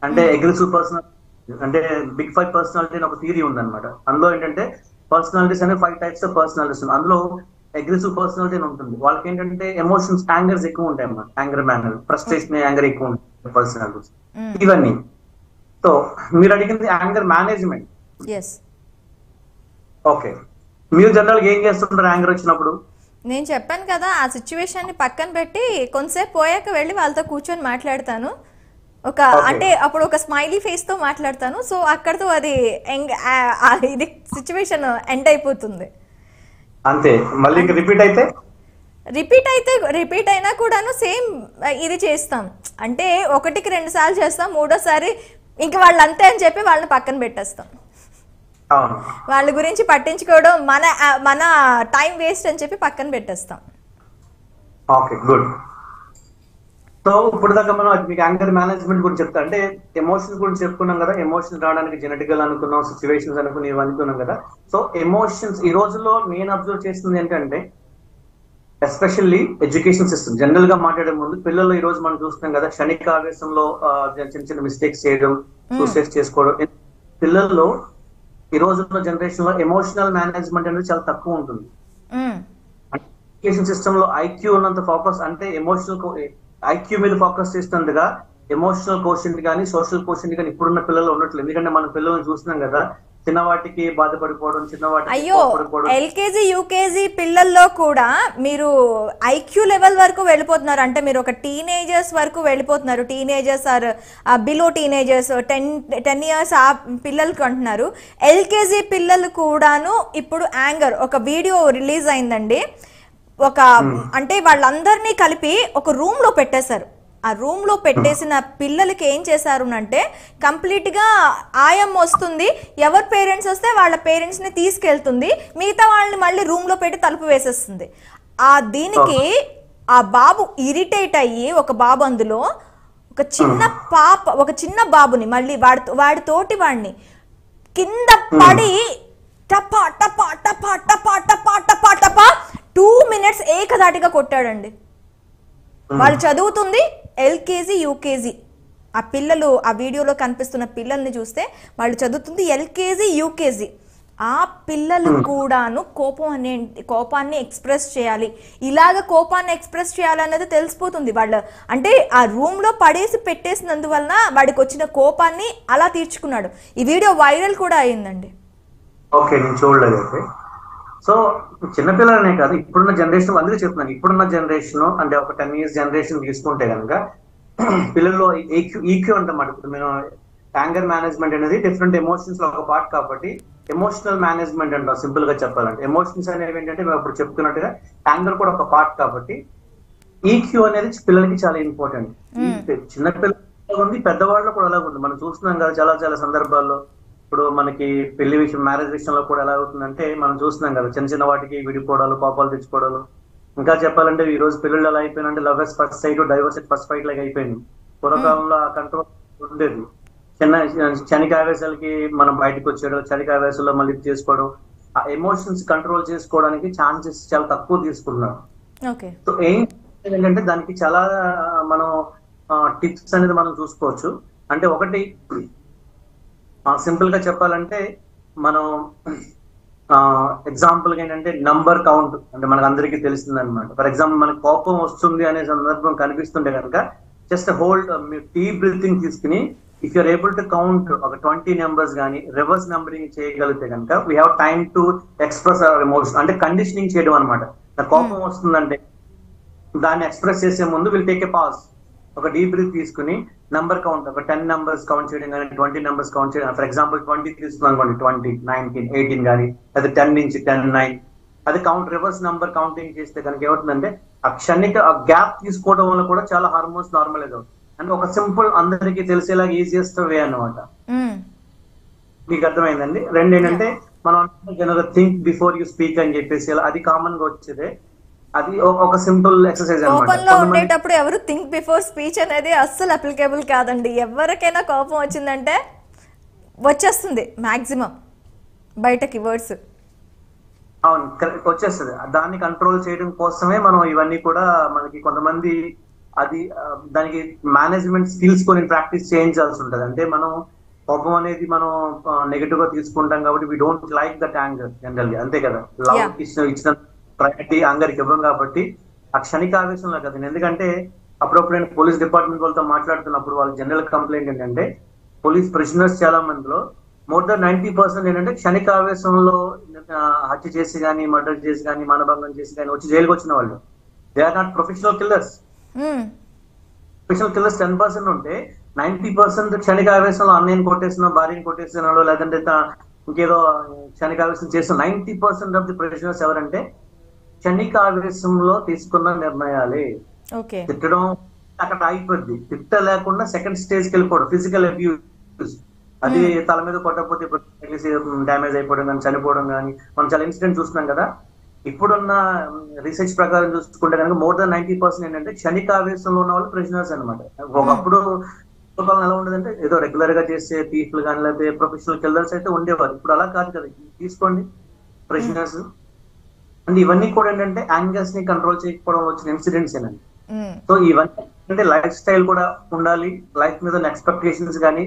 అంటే అగ్రెసివ్ పర్సనాలిటీ, అంటే బిగ్ 5 పర్సనాలిటీ అని ఒక థియరీ ఉందన్నమాట. అందులో ఏంటంటే పర్సనాలిటీస్ అనే 5 టైప్స్ ఆఫ్ పర్సనాలిటీస్. అందులో అగ్రెసివ్ పర్సనాలిటీ అని ఉంటుంది. వాళ్ళకి ఏంటంటే ఎమోషన్స్, యాంగర్స్ ఎక్కువ ఉంటాయి అన్నమాట. యాంగర్ మేనర్, ఫ్రస్ట్రేషన్, యాంగర్ ఎక్కువ ఉంటాయి పర్సనాలిటీస్ ఇవన్నీ. సో మీరు అడిగింది యాంగర్ మేనేజ్మెంట్. ఓకే, మీరు జనరల్ గా ఏం చేస్తుంటారు యాంగర్ వచ్చినప్పుడు? నేను చెప్పాను కదా, ఆ సిచ్యువేషన్ ని పక్కన పెట్టి కొంతసేపు పోయాక వెళ్ళి వాళ్ళతో కూర్చొని మాట్లాడతాను. అంటే అప్పుడు ఒక స్మైలీ ఫేస్ తో మాట్లాడతాను. సో అక్కడతో అది ఇది సిచ్యువేషన్ ఎండ్ అయిపోతుంది. అంతే. మళ్ళీ రిపీట్ అయినా కూడాను సేమ్ ఇది చేస్తాం. అంటే 1కి 2 సార్లు చేస్తాం, మూడోసారి ఇంక వాళ్ళు అంతే అని చెప్పి వాళ్ళని పక్కన పెట్టేస్తాం. వాళ్ళ గురించి పట్టించుకోవడం మన టైం వేస్ట్ అని చెప్పి పక్కన పెట్టేస్తాం. Okay, good. సో ఇప్పుడు దాకా మనం మీకు యాంగర్ మేనేజ్మెంట్ గురించి చెప్తా, అంటే ఎమోషన్స్ గురించి చెప్పుకున్నాం కదా. ఎమోషన్స్ రావడానికి జెనెటికల్ అనుకున్నాం, సిచ్యువేషన్స్ అనుకుని ఇవి అనుకున్నాం కదా. సో ఎమోషన్స్ ఈ రోజుల్లో నేను అబ్జర్వ్ చేస్తుంది ఏంటంటే, ఎస్పెషల్లీ ఎడ్యుకేషన్ సిస్టమ్ జనరల్ గా మాట్లాడే ముందు పిల్లలు ఈ రోజు మనం చూస్తున్నాం కదా, క్షణిక ఆవేశంలో చిన్న చిన్న మిస్టేక్స్ చేయడం, సూసైడ్ చేసుకోవడం. పిల్లల్లో ఈ రోజుల్లో జనరేషన్ లో ఎమోషనల్ మేనేజ్మెంట్ అనేది చాలా తక్కువ ఉంటుంది. ఎడ్యుకేషన్ సిస్టమ్ లో ఐక్యూ ఉన్నంత ఫోకస్, అంటే ఎమోషనల్ ఐక్యూ మీద ఫోకస్ చేస్తున్నట్టుగా ఎమోషనల్ కోషెంట్ కానీ సోషల్ కోషెంట్ కానీ ఇప్పుడున్న పిల్లలు ఉన్నట్లేదు. ఎందుకంటే మన పిల్లల్ని చూస్తున్నాం కదా, చిన్నవాటికి బాధపడిపోవడం, అయ్యో ఎల్కేజీ యూకేజీ పిల్లల్లో కూడా మీరు ఐక్యూ లెవెల్ వరకు వెళ్ళిపోతున్నారు. అంటే మీరు ఒక టీనేజర్స్ వరకు వెళ్ళిపోతున్నారు. Teenagers or below teenagers 10 years ఆ పిల్లలకి అంటున్నారు. ఎల్కేజీ పిల్లలు కూడాను ఇప్పుడు యాంగర్, ఒక వీడియో రిలీజ్ అయిందండి. అంటే వాళ్ళందరినీ కలిపి ఒక రూమ్ లో పెట్టేశారు. ఆ రూమ్ లో పెట్టేసిన పిల్లలకి ఏం చేశారు అంటే, కంప్లీట్ గా ఆయమ్మ వస్తుంది, ఎవరి పేరెంట్స్ వస్తే వాళ్ళ పేరెంట్స్ ని తీసుకెళ్తుంది, మిగతా వాళ్ళని మళ్ళీ రూమ్ లో పెట్టి తలుపు వేసేస్తుంది. దీనికి ఆ బాబు ఇరిటేట్ అయ్యి, ఒక బాబు అందులో ఒక చిన్న బాబుని మళ్ళీ వాడితోటి వాడిని కింద పడి టపా టపా టపా టపా టపా టపా టపా 2 minutes ఏకధాటిగా కొట్టాడండి. వాళ్ళు చదువుతుంది ఎల్కేజీ యూకేజీ. ఆ పిల్లలు, ఆ వీడియోలో కనిపిస్తున్న పిల్లల్ని చూస్తే వాళ్ళు చదువుతుంది ఎల్కేజీ యూకేజీ. ఆ పిల్లలు కూడాను కోపాన్ని ఎక్స్ప్రెస్ చేయాలి, ఇలాగ కోపాన్ని ఎక్స్ప్రెస్ చేయాలన్నది తెలిసిపోతుంది. వాళ్ళు అంటే ఆ రూమ్ లో పడేసి పెట్టేసినందువలన వాడికి వచ్చిన కోపాన్ని అలా తీర్చుకున్నాడు. ఈ వీడియో వైరల్ కూడా అయిందండి. ఓకే, నేను చూడలేదు. సో చిన్నపిల్లలనే కాదు, ఇప్పుడున్న జనరేషన్, అందుకే చెప్తున్నాను, ఇప్పుడున్న జనరేషన్ అంటే ఒక 10 years జనరేషన్ తీసుకుంటే కనుక పిల్లల్లో ఈక్యూ అంటమాట. ఇప్పుడు మేము యాంగర్ మేనేజ్మెంట్ అనేది డిఫరెంట్ ఎమోషన్స్ లో ఒక పార్ట్ కాబట్టి ఎమోషనల్ మేనేజ్మెంట్ అంటాం. సింపుల్ గా చెప్పాలంటే ఎమోషన్స్ అనేవి ఏంటంటే మేము ఇప్పుడు చెప్తున్నట్టుగా యాంగర్ కూడా ఒక పార్ట్ కాబట్టి ఈక్యూ అనేది పిల్లలకి చాలా ఇంపార్టెంట్. చిన్నపిల్లలు ఉంది, పెద్దవాళ్ళు కూడా అలాగే ఉంది. మనం చూస్తున్నాం కదా చాలా చాలా సందర్భాల్లో. ఇప్పుడు మనకి పెళ్లి విషయం, మ్యారేజ్ విషయంలో కూడా ఎలా అవుతుందంటే మనం చూస్తున్నాం కదా, చిన్న చిన్న వాటికి విడిపోవడాలు, కోపాలు తెచ్చుకోవడాలు. ఇంకా చెప్పాలంటే ఈ రోజు పిల్లలు ఎలా అయిపోయినంటే love at first sight, divorce at first fight లాగా అయిపోయింది. పూర్వకాలంలో ఆ కంట్రోల్ ఉండేది. క్షణిక ఆవేశాలకి మనం బయటకు వచ్చేయడం, క్షణిక ఆవేశాల్లో మళ్ళీ చేసుకోవడం, ఆ ఎమోషన్స్ కంట్రోల్ చేసుకోవడానికి ఛాన్సెస్ చాలా తక్కువ తీసుకున్నారు. ఓకే. సో ఏంటంటే దానికి చాలా మనం టిప్స్ అనేది మనం చూసుకోవచ్చు. అంటే ఒకటి సింపుల్ గా చెప్పాలంటే మనం ఎగ్జాంపుల్ ఏంటంటే నంబర్ కౌంట్ అంటే మనకు అందరికీ తెలిసింది అనమాట. ఫర్ ఎగ్జాంపుల్ మనకి కోపం వస్తుంది అనే సందర్భం కనిపిస్తుంటే కనుక జస్ట్ హోల్డ్ డీప్ బ్రీతింగ్ తీసుకుని if you're able to count ఒక 20 నెంబర్స్ కానీ రివర్స్ నెంబరింగ్ చేయగలిగితే కనుక we have time to express our emotion. అంటే కండిషనింగ్ చేయడం అనమాట. కోపం వస్తుందంటే దాన్ని ఎక్స్ప్రెస్ చేసే ముందు విల్ టేక్ ఏ పాజ్, ఒక డీప్ బ్రీత్ తీసుకుని నంబర్ కౌంట్ ఒక 10 నెంబర్స్ కౌంట్ చేయడం కానీ 20 నెంబర్స్ కౌంట్ చేయడం. ఫర్ ఎగ్జాంపుల్ 20 తీసుకున్నాం అనుకోండి, 20, 19, 18 కానీ అది 10 నుంచి 10, 9 అది కౌంట్ రివర్స్ నెంబర్ కౌంటింగ్ చేస్తే కనుక ఏమవుతుందంటే ఆ క్షణిక గ్యాప్ తీసుకోవడం వల్ల కూడా చాలా హార్మోన్స్ నార్మలైజ్ అవుతుంది. అంటే ఒక సింపుల్ అందరికీ తెలిసేలాగా ఈజియెస్ట్ వే అన్నమాట. మీకు అర్థమైందండి. రెండు ఏంటంటే మనం general think before you speak అని చెప్పేసి అది కామన్ గా వచ్చేదే. అది ఒక సింపుల్ ఎక్సర్సైజ్ అన్నమాట. కోపంలో ఉండేటప్పుడు ఎవరు థింక్ బిఫోర్ స్పీచ్ అనేది అస్సలు అప్లికేబుల్ కాదండి. ఎవరికైనా కోపం వచ్చిందంటే వచ్చేస్తుంది మాక్సిమం బయటకి వర్డ్స్. అవును, వచ్చేస్తుంది. దాన్ని కంట్రోల్ చేయడం కోసమే మనం ఇవన్నీ కూడా మనకి కొంతమంది అది దానికి మేనేజ్మెంట్ స్కిల్స్ కొన్ని ప్రాక్టీస్ చేయించాల్సి ఉంటుంది. అంటే మనం కోపం అనేది మనం నెగటివ్ గా తీసుకుంటాం కాబట్టి we don't like that anger generally, అంతే కదా. లవ్ ఇచ్చిన ప్రయారిటీ యాంగర్కి ఇవ్వం కాబట్టి ఆ క్షణిక ఆవేశంలో కదా. ఎందుకంటే అప్పుడప్పుడు నేను పోలీస్ డిపార్ట్మెంట్ వాళ్ళతో మాట్లాడుతున్నప్పుడు వాళ్ళ జనరల్ కంప్లైంట్ ఏంటంటే పోలీస్ ప్రిజనర్స్ చాలా మందిలో మోర్ దాన్ 90% ఏంటంటే క్షణిక ఆవేశంలో హత్య చేసి కానీ మర్డర్ చేసి కానీ మానభంగం చేసి కానీ వచ్చి జైలుకి వచ్చిన వాళ్ళు they are not professional killers. Professional killers 10% ఉంటే 90% క్షణిక ఆవేశంలో అన్నయ్యని కొట్టేసిన భార్యని కొట్టేసినాడు లేదంటే ఇంకేదో క్షణిక ఆవేశం చేసిన 90% ఆఫ్ ది ప్రొఫెషనల్స్ ఎవరంటే క్షణిక ఆవేశంలో తీసుకున్న నిర్ణయాలే. తిట్టడం అక్కడ ఆగిపోద్ది, తిట్ట లేకుండా సెకండ్ స్టేజ్కి వెళ్ళిపోవడం, ఫిజికల్ అబ్యూస్. అది తల మీద కొట్టకపోతే డ్యామేజ్ అయిపోవడం కానీ చనిపోవడం కానీ మనం చాలా ఇన్సిడెంట్ చూస్తున్నాం కదా. ఇప్పుడున్న రీసెర్చ్ ప్రకారం చూసుకుంటే కనుక మోర్ దాన్ 90% ఏంటంటే క్షణిక ఆవేశంలో ఉన్న వాళ్ళు ప్రిజనర్స్ అనమాట. ఒకప్పుడు ఎలా ఉండదంటే ఏదో రెగ్యులర్ గా చేసే థీఫ్లు కానీ లేకపోతే ప్రొఫెషనల్ కిల్లర్స్ అయితే ఉండేవారు. ఇప్పుడు అలా కాదు కదా. తీసుకోండి ప్రిజనర్స్. అంటే ఇవన్నీ కూడా ఏంటంటే యాంగర్స్ ని కంట్రోల్ చేయకపోవడం వచ్చిన ఇన్సిడెంట్స్ ఏనండి. సో ఇవన్నీ అంటే లైఫ్ స్టైల్ కూడా ఉండాలి, లైఫ్ మీద ఎక్స్పెక్టేషన్స్ కానీ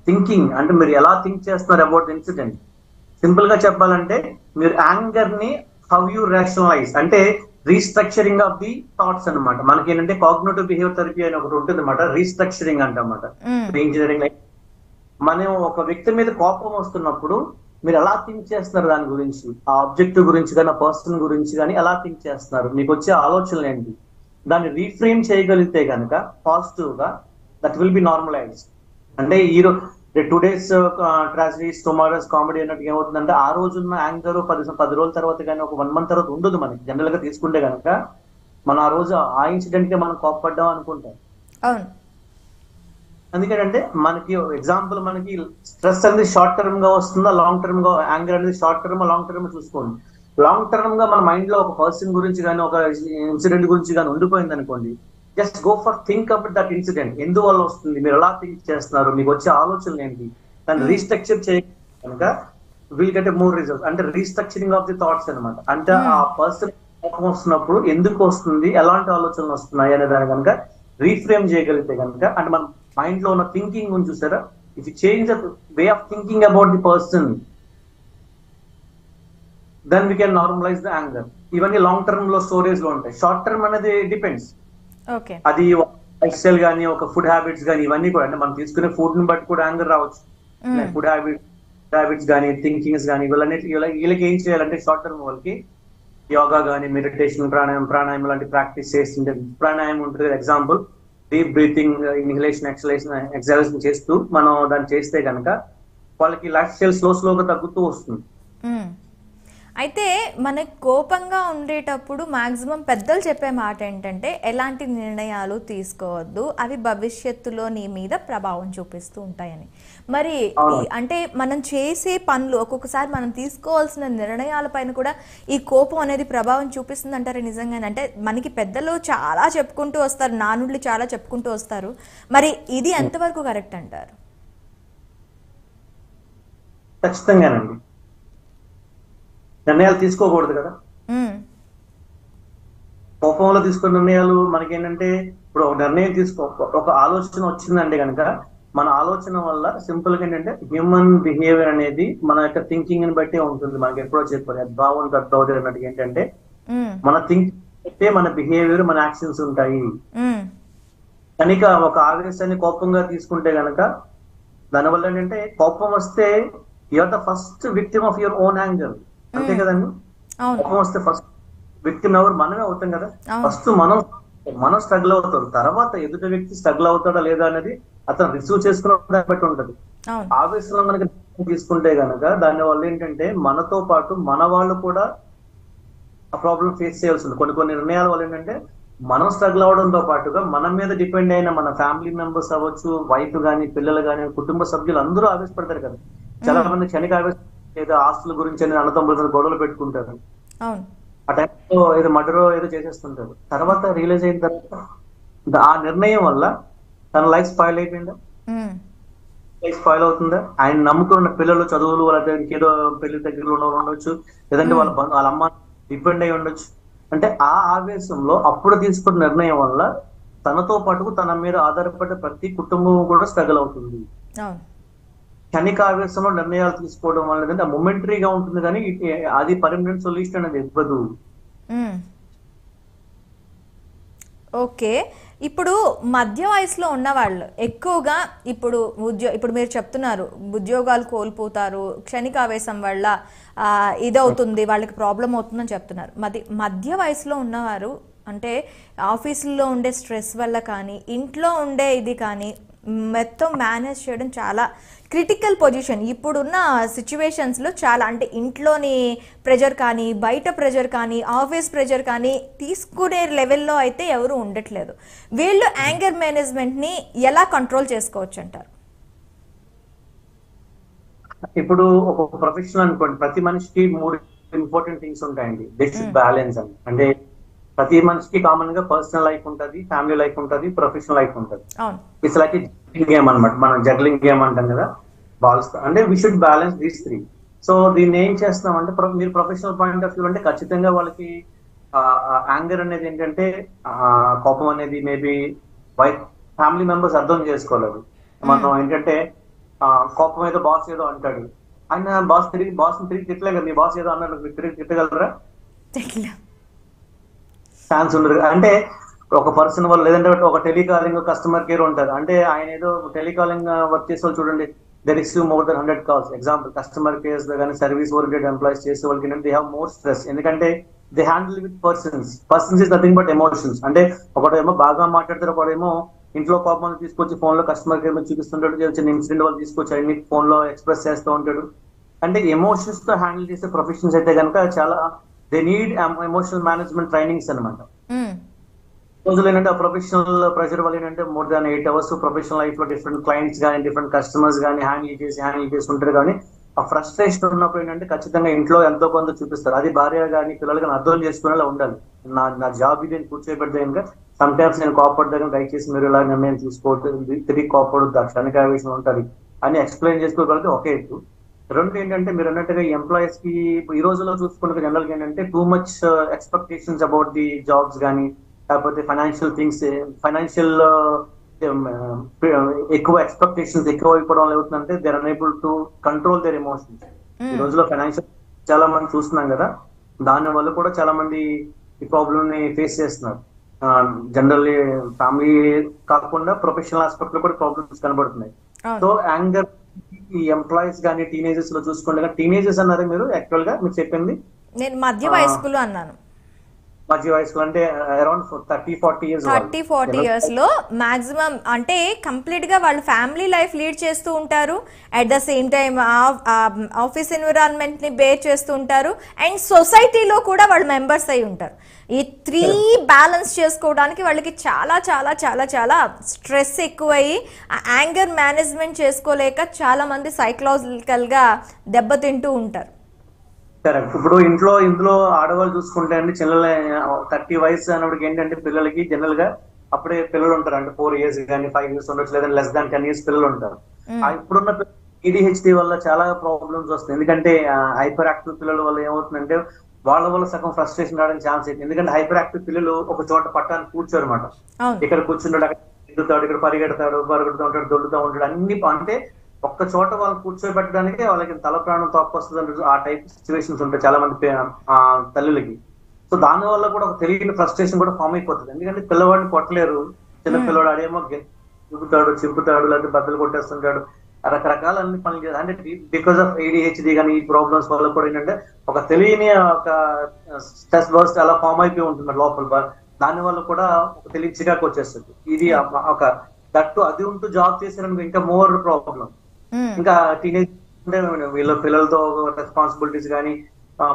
థింకింగ్ అంటే మీరు ఎలా థింక్ చేస్తున్నారు అబౌట్ ఇన్సిడెంట్. సింపుల్ గా చెప్పాలంటే మీరు యాంగర్ ని హౌ యూ రేషనలైజ్ అంటే రీస్ట్రక్చరింగ్ ఆఫ్ ది థాట్స్ అనమాట. మనకి ఏంటంటే కాగ్నిటివ్ బిహేవియర్ థెరపీ అని ఒకటి ఉంటుంది అనమాట, రీస్ట్రక్చరింగ్ అంటమాట. ఇంజనీరింగ్ మనం ఒక వ్యక్తి మీద కోపం వస్తున్నప్పుడు మీరు ఎలా థింక్ చేస్తున్నారు దాని గురించి, ఆ ఆబ్జెక్టివ్ గురించి కానీ ఆ పర్సన్ గురించి కానీ ఎలా థింక్ చేస్తున్నారు, మీకు వచ్చే ఆలోచనలు ఏంటి, దాన్ని రీఫ్రేమ్ చేయగలిగితే కనుక పాజిటివ్ గా దట్ విల్ బి నార్మలైజ్డ్. అంటే ఈ 2 days ట్రాజడీస్ టుమారోస్ కామెడీ అన్నట్టు ఏమవుతుందంటే ఆ రోజున్న యాంగర్ 10 రోజుల తర్వాత కానీ ఒక 1 month తర్వాత ఉండదు మనకి. జనరల్ గా తీసుకుంటే కనుక మనం ఆ రోజు ఆ ఇన్సిడెంట్ కి మనం కోప్పడ్డాం అనుకుంటాం. అందుకంటే మనకి ఎగ్జాంపుల్ మనకి స్ట్రెస్ అనేది షార్ట్ టర్మ్ గా వస్తుందా లాంగ్ టర్మ్ గా, యాంగర్ అనేది షార్ట్ టర్మ్ లాంగ్ టర్మ్ చూసుకోండి. లాంగ్ టర్మ్ గా మన మైండ్ లో ఒక పర్సన్ గురించి కానీ ఒక ఇన్సిడెంట్ గురించి కానీ ఉండిపోయింది అనుకోండి, just go for think about that incident. ఎందువల్ల వస్తుంది, మీరు ఎలా థింక్ చేస్తున్నారు, మీకు వచ్చే ఆలోచనలు ఏంటి, దాన్ని రీస్ట్రక్చర్ చేయక కనుక విల్ గెట్ మోర్ రిజల్ట్స్. అంటే రీస్ట్రక్చరింగ్ ఆఫ్ ది థాట్స్ అనమాట. అంటే ఆ పర్సన్ కోపం వస్తున్నప్పుడు ఎందుకు వస్తుంది, ఎలాంటి ఆలోచనలు వస్తున్నాయి అనే దాన్ని కనుక రీఫ్రేమ్ చేయగలిగితే కనుక అంటే మన మైండ్ లో ఉన్న థింకింగ్ గురించి చూసారా, if you change the way of thinking about the person then we can normalize the anger. ఇవన్నీ లాంగ్ టర్మ్ లో స్టోరేజ్ లో ఉంటాయి. షార్ట్ టర్మ్ అనేది డిపెండ్స్, అది లైఫ్ స్టైల్ కానీ ఒక ఫుడ్ హ్యాబిట్స్ కానీ ఇవన్నీ కూడా అంటే మనం తీసుకునే ఫుడ్ ని బట్టి కూడా యాంగర్ రావచ్చు. ఫుడ్ హ్యాబిట్స్ కానీ థింకింగ్స్ కానీ వీళ్ళకి ఏం చేయాలంటే షార్ట్ టర్మ్ వాళ్ళకి యోగా కానీ మెడిటేషన్ ప్రాణాయామం లాంటి ప్రాక్టీస్ చేస్తుంటే, ప్రాణాయామం ఉంటుంది కదా example, deep breathing inhalation exhalation చేస్తూ మనం దాన్ని చేస్తే కనుక వాళ్ళకి లైఫ్ స్టైల్ స్లోగా తగ్గుతూ వస్తుంది. అయితే మనకు కోపంగా ఉండేటప్పుడు మాక్సిమం పెద్దలు చెప్పే మాట ఏంటంటే ఎలాంటి నిర్ణయాలు తీసుకోవద్దు, అవి భవిష్యత్తులో నీ మీద ప్రభావం చూపిస్తూ ఉంటాయని. మరి అంటే మనం చేసే పనులు ఒక్కొక్కసారి మనం తీసుకోవాల్సిన నిర్ణయాలపైన కూడా ఈ కోపం అనేది ప్రభావం చూపిస్తుంది అంటారు నిజంగానే? అంటే మనకి పెద్దలు చాలా చెప్పుకుంటూ వస్తారు, నానుళ్ళు చాలా చెప్పుకుంటూ వస్తారు, మరి ఇది ఎంతవరకు కరెక్ట్ అంటారు? ఖచ్చితంగానండి. నిర్ణయాలు తీసుకోకూడదు కదా. కోపంలో తీసుకున్న నిర్ణయాలు మనకేంటంటే ఇప్పుడు ఒక నిర్ణయం ఒక ఆలోచన వచ్చిందంటే కనుక మన ఆలోచన వల్ల సింపుల్ గా ఏంటంటే హ్యూమన్ బిహేవియర్ అనేది మన యొక్క థింకింగ్ ని బట్టి ఉంటుంది. మనకి ఎప్పుడో చెప్పారు భావం తత్వది అన్నట్టు ఏంటంటే మన థింకింగ్ అయితే మన బిహేవియర్ మన యాక్షన్స్ ఉంటాయి. కనుక ఒక ఆవేశాన్ని కోపంగా తీసుకుంటే గనక దానివల్ల ఏంటంటే కోపం వస్తే you're the first victim of your own anger. అంతే కదండి. కోపం వస్తే ఫస్ట్ విక్టిమ్ ఎవరు మనమే అవుతాం కదా. ఫస్ట్ మనం స్ట్రగుల్ అవుతాం, తర్వాత ఎదుటి వ్యక్తి స్ట్రగుల్ అవుతాడా లేదా అనేది అతను రిసీవ్ చేసుకున్న దాన్ని బట్టి ఉంటది. ఆవేశంలో కనుక తీసుకుంటే గనక దాని వల్ల ఏంటంటే మనతో పాటు మన వాళ్ళు కూడా ఆ ప్రాబ్లం ఫేస్ చేయాల్సి ఉంది. కొన్ని నిర్ణయాల వల్ల ఏంటంటే మనం స్ట్రగుల్ అవడంతో పాటుగా మన మీద డిపెండ్ అయిన మన ఫ్యామిలీ మెంబర్స్ అవ్వచ్చు, వైఫ్ గాని పిల్లలు గాని కుటుంబ సభ్యులు అందరూ ఆవేశపడతారు కదా. చాలా మంది క్షణిక ఆవేశం ఏదో ఆస్తుల గురించి అని అన్నతమ్ముల గొడవలు పెట్టుకుంటారు. ఆ టైంలో ఏదో మర్డరో ఏదో చేసేస్తుంటారు. తర్వాత రియలైజ్ అయిన తర్వాత ఆ నిర్ణయం వల్ల తన లైఫ్ స్పాయిల్ అయిపోయిందా? లైఫ్ స్పాయిల్ అవుతుందా? ఆయన నమ్ముకున్న పిల్లలు చదువులు వాళ్ళ ఇంకేదో పెళ్లి దగ్గరలో ఉండవచ్చు, లేదంటే వాళ్ళ అమ్మ డిపెండ్ అయి ఉండొచ్చు. అంటే ఆ ఆవేశంలో అప్పుడు తీసుకున్న నిర్ణయం వల్ల తనతో పాటు తన మీద ఆధారపడే ప్రతి కుటుంబం కూడా స్ట్రగుల్ అవుతుంది. క్షణిక ఆవేశంలో నిర్ణయాలు తీసుకోవడం వల్ల మొమెంటరీగా ఉంటుంది కానీ అది పర్మనెంట్ సొల్యూషన్ అనేది ఇవ్వదు. ఓకే, ఇప్పుడు మధ్య వయసులో ఉన్నవాళ్ళు ఎక్కువగా ఇప్పుడు మీరు చెప్తున్నారు ఉద్యోగాలు కోల్పోతారు, క్షణిక ఆవేశం వల్ల ఇదవుతుంది, వాళ్ళకి ప్రాబ్లం అవుతుందని చెప్తున్నారు. మధ్య వయసులో ఉన్నవారు అంటే ఆఫీసుల్లో ఉండే స్ట్రెస్ వల్ల కానీ ఇంట్లో ఉండే ఇది కానీ మొత్తం మేనేజ్ చేయడం చాలా క్రిటికల్ పొజిషన్. ఇప్పుడున్న సిచ్యువేషన్స్లో చాలా అంటే ఇంట్లోని ప్రెజర్ కానీ బయట ప్రెజర్ కానీ ఆఫీస్ ప్రెజర్ కానీ తీసుకునే లెవెల్లో అయితే ఎవరు ఉండట్లేదు. వీళ్ళు యాంగర్ మేనేజ్మెంట్ని ఎలా కంట్రోల్ చేసుకోవచ్చు అంటారు? ఇప్పుడు ఒక ప్రొఫెషనల్ అనుకోండి, ప్రతి మనిషికి 3 ఇంపార్టెంట్ థింగ్స్ ఉంటాయండి. దిస్ ఇస్ బ్యాలెన్స్ అని. అంటే ప్రతి మనిషికి కామన్ గా పర్సనల్ లైఫ్ ఉంటది, ఫ్యామిలీ లైఫ్ ఉంటది, ప్రొఫెషనల్ లైఫ్ ఉంటది. ఇట్స్ లైక్ గేమ్ అనమాట. మనం జగ్లింగ్ గేమ్ అంటాం కదా, బాల్స్. అంటే we should balance these 3. So దీన్ని ఏం చేస్తున్నాం అంటే మీరు ప్రొఫెషనల్ పాయింట్ ఆఫ్ వ్యూ అంటే ఖచ్చితంగా వాళ్ళకి యాంగర్ అనేది ఏంటంటే కోపం అనేది మేబీ ఫ్యామిలీ మెంబర్స్ అర్థం చేసుకోలేదు. మనం ఏంటంటే కోపం ఏదో బాస్ ఏదో అంటాడు, ఆయన బాస్ తిరిగి తిట్టలే కదా, మీ బాస్ ఏదో అన్నాడు మీరు తిరిగి తిట్టగలరా? ఛాన్స్ ఉండదు. అంటే ఒక పర్సన్ వల్ల, లేదంటే ఒక టెలికాలింగ్ కస్టమర్ కేర్ ఉంటారు, అంటే ఆయన ఏదో టెలికాలింగ్ వర్క్ చేసే వాళ్ళు చూడండి, they receive more than 100 calls. Example customer cares కానీ సర్వీస్ ఓరియంటెడ్ ఎంప్లాయీస్ చేసే వాళ్ళకి దే హ్యావ్ మోర్ స్ట్రెస్. ఎందుకంటే they handle with persons is nothing but emotions. అంటే ఒకటేమో బాగా మాట్లాడతారు, ఒకటేమో ఇంట్లో కోపం తీసుకొచ్చి ఫోన్ లో కస్టమర్ కేర్ మీద చూపిస్తుంటాడు, చిన్న ఇన్సిడెంట్ వాళ్ళు తీసుకొచ్చి అన్ని ఫోన్ లో ఎక్స్ప్రెస్ చేస్తూ ఉంటాడు. అంటే ఎమోషన్స్ తో హ్యాండిల్ చేసే ప్రొఫెషన్స్ అయితే కనుక చాలా they need emotional management trainings అనమాట. రోజులు ఏంటంటే ఆ ప్రొఫెషనల్ ప్రెషర్ వల్ల ఏంటంటే more than 8 hours professional life లో డిఫరెంట్ క్లయింట్స్ కానీ డిఫరెంట్ కస్టమర్స్ కానీ హ్యాండిల్ చేసి ఉంటారు. కానీ ఆ ఫ్రస్ట్రేషన్ ఉన్నప్పుడు ఏంటంటే ఖచ్చితంగా ఇంట్లో ఎంతో కొంత చూపిస్తారు. అది భార్య కానీ పిల్లలు కానీ అర్థం చేసుకునేలా ఉండాలి. నా జాబ్ ఇది కూర్చోబెడితే కనుక సమ్ టైమ్స్ నేను కోపడ్డా దయచేసి మీరు ఇలా నిర్ణయం తీసుకోవద్దు, తిరిగి కోపడొద్దు, క్షణిక ఆవేశం ఉంటుంది అని ఎక్స్ప్లెయిన్ చేసుకోగలిగితే ఒకే ఎత్తు. రెండు ఏంటంటే మీరు అన్నట్టుగా ఎంప్లాయీస్ కి ఈ రోజుల్లో చూసుకుంటే జనరల్ గా ఏంటంటే too much expectations about the jobs కానీ లేకపోతే ఫైనాన్షియల్ థింగ్స్, ఫైనాన్షియల్ ఎక్కువ ఎక్స్పెక్టేషన్స్ ఎక్కువ అయిపోవడం వల్ల ఏమవుతుందంటే they are unable to control their emotions. ఈ రోజుల్లో ఫైనాన్షియల్ చాలా మంది చూస్తున్నాం కదా, దాని వల్ల కూడా చాలా మంది ఈ ప్రాబ్లమ్ ని ఫేస్ చేస్తున్నారు. జనరల్లీ ఫ్యామిలీ కాకుండా ప్రొఫెషనల్ ఆస్పెక్ట్ లో కూడా ప్రాబ్లమ్స్ కనబడుతున్నాయి. సో యాంగర్ ఈ ఎంప్లాయీస్ కానీ టీనేజర్స్ లో చూసుకుంటే, టీనేజర్స్ అన్నారు మీరు యాక్చువల్ గా మీరు చెప్పింది? నేను మధ్య వయస్కులు అన్నాను. మధ్య వయసులో అంటే అరౌండ్ 30-40 years లో మాక్సిమం అంటే కంప్లీట్ గా వాళ్ళు ఫ్యామిలీ లైఫ్ లీడ్ చేస్తూ ఉంటారు, at the same time office environment ని బేర్ చేస్తూ ఉంటారు, అండ్ సొసైటీలో కూడా వాళ్ళు మెంబర్స్ అయి ఉంటారు. ఈ 3 బ్యాలెన్స్ చేసుకోవడానికి వాళ్ళకి చాలా చాలా చాలా చాలా స్ట్రెస్ ఎక్కువయ్యి యాంగర్ మేనేజ్మెంట్ చేసుకోలేక చాలా మంది సైకలాజికల్ గా దెబ్బతింటూ ఉంటారు. కరెక్ట్. ఇప్పుడు ఇందులో ఆడవాళ్ళు చూసుకుంటే అండి, చిన్నల 30 వయసు అన్నప్పటికి ఏంటంటే పిల్లలకి జనరల్ గా అప్పుడే పిల్లలు ఉంటారు, అంటే 4 years కానీ 5 years ఉండొచ్చు, లేదా లెస్ దాన్ 10 years పిల్లలు ఉంటారు. ఇప్పుడున్న ADHD వల్ల చాలా ప్రాబ్లమ్స్ వస్తాయి. ఎందుకంటే హైపర్ యాక్టివ్ పిల్లల వల్ల ఏమవుతుందంటే వాళ్ళ వల్ల సగం ఫ్రస్ట్రేషన్ రావడానికి ఛాన్స్ ఉంది. ఎందుకంటే హైపర్ యాక్టివ్ పిల్లలు ఒక చోట పట్టానికి కూర్చోరు అనమాట. ఇక్కడ కూర్చుంటాడు, అక్కడ ఎదుగుతాడు, ఇక్కడ పరిగెడుతూ ఉంటాడు, దొల్లుతూ ఉంటాడు, అన్ని అంటే ఒక్క చోట వాళ్ళు కూర్చోబెట్టడానికి వాళ్ళకి తల ప్రాణం తొక్కొస్తుంది. ఆ టైప్ సిచ్యువేషన్స్ ఉంటాయి చాలా మంది తల్లులకి. సో దాని వల్ల కూడా ఒక తెలియని ఫ్రస్ట్రేషన్ కూడా ఫామ్ అయిపోతుంది. ఎందుకంటే పిల్లవాడిని కొట్టలేరు, చిన్న పిల్లవాడు అదేమో చింపుతాడు, లేకపోతే బద్దలు కొట్టేస్తుంటాడు, రకరకాల అన్ని పనులు చేస్తారు. అంటే బికాస్ ఆఫ్ ADHD కానీ ఈ ప్రాబ్లమ్స్ వల్ల కూడా ఏంటంటే ఒక తెలియని ఒక స్ట్రెస్ బర్స్ట్ అలా ఫామ్ అయిపోయి ఉంటుంది లోపల. దాని వల్ల కూడా ఒక తెలియని చికాకు వచ్చేస్తుంది. ఇది ఒక దట్టు అది ఉంటూ జాబ్ చేసిన ఇంకా మోర్ ప్రాబ్లం. ఇంకా టీనేజ్ అంటే వీళ్ళ పిల్లలతో రెస్పాన్సిబిలిటీస్ కానీ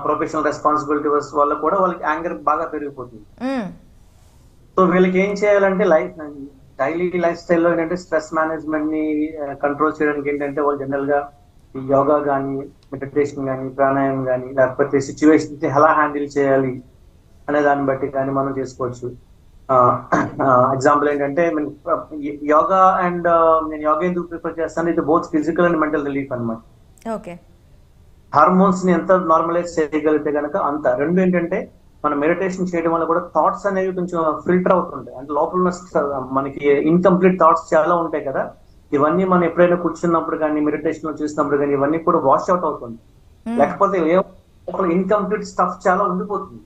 ప్రొఫెషనల్ రెస్పాన్సిబిలిటీస్ వల్ల కూడా వాళ్ళకి యాంగర్ బాగా పెరిగిపోతుంది. సో వీళ్ళకి ఏం చేయాలంటే డైలీ లైఫ్ స్టైల్లో ఏంటంటే స్ట్రెస్ మేనేజ్మెంట్ ని కంట్రోల్ చేయడానికి ఏంటంటే వాళ్ళు జనరల్ గా ఈ యోగా కానీ, మెడిటేషన్ కానీ, ప్రాణాయామం కానీ, లేకపోతే సిచ్యువేషన్ ఎలా హ్యాండిల్ చేయాలి అనే దాన్ని బట్టి కానీ మనం చేసుకోవచ్చు. ఎగ్జాంపుల్ ఏంటంటే యోగా అండ్ నేను యోగా ఎందుకు ప్రిఫర్ చేస్తాను, ఇది both physical and mental relief అనమాట. హార్మోన్స్ ని ఎంత నార్మలైజ్ చేయగలిగితే కనుక అంత. రెండు ఏంటంటే మనం మెడిటేషన్ చేయడం వల్ల కూడా థాట్స్ అనేవి కొంచెం ఫిల్టర్ అవుతుంటాయి. అంటే లోపల ఉన్న మనకి ఇన్కంప్లీట్ థాట్స్ చాలా ఉంటాయి కదా, ఇవన్నీ మనం ఎప్పుడైనా కూర్చున్నప్పుడు కానీ మెడిటేషన్ లో చూసినప్పుడు కానీ ఇవన్నీ కూడా వాష్ అవుట్ అవుతుంది. లేకపోతే లోపల ఇన్కంప్లీట్ స్టఫ్ చాలా ఉండిపోతుంది.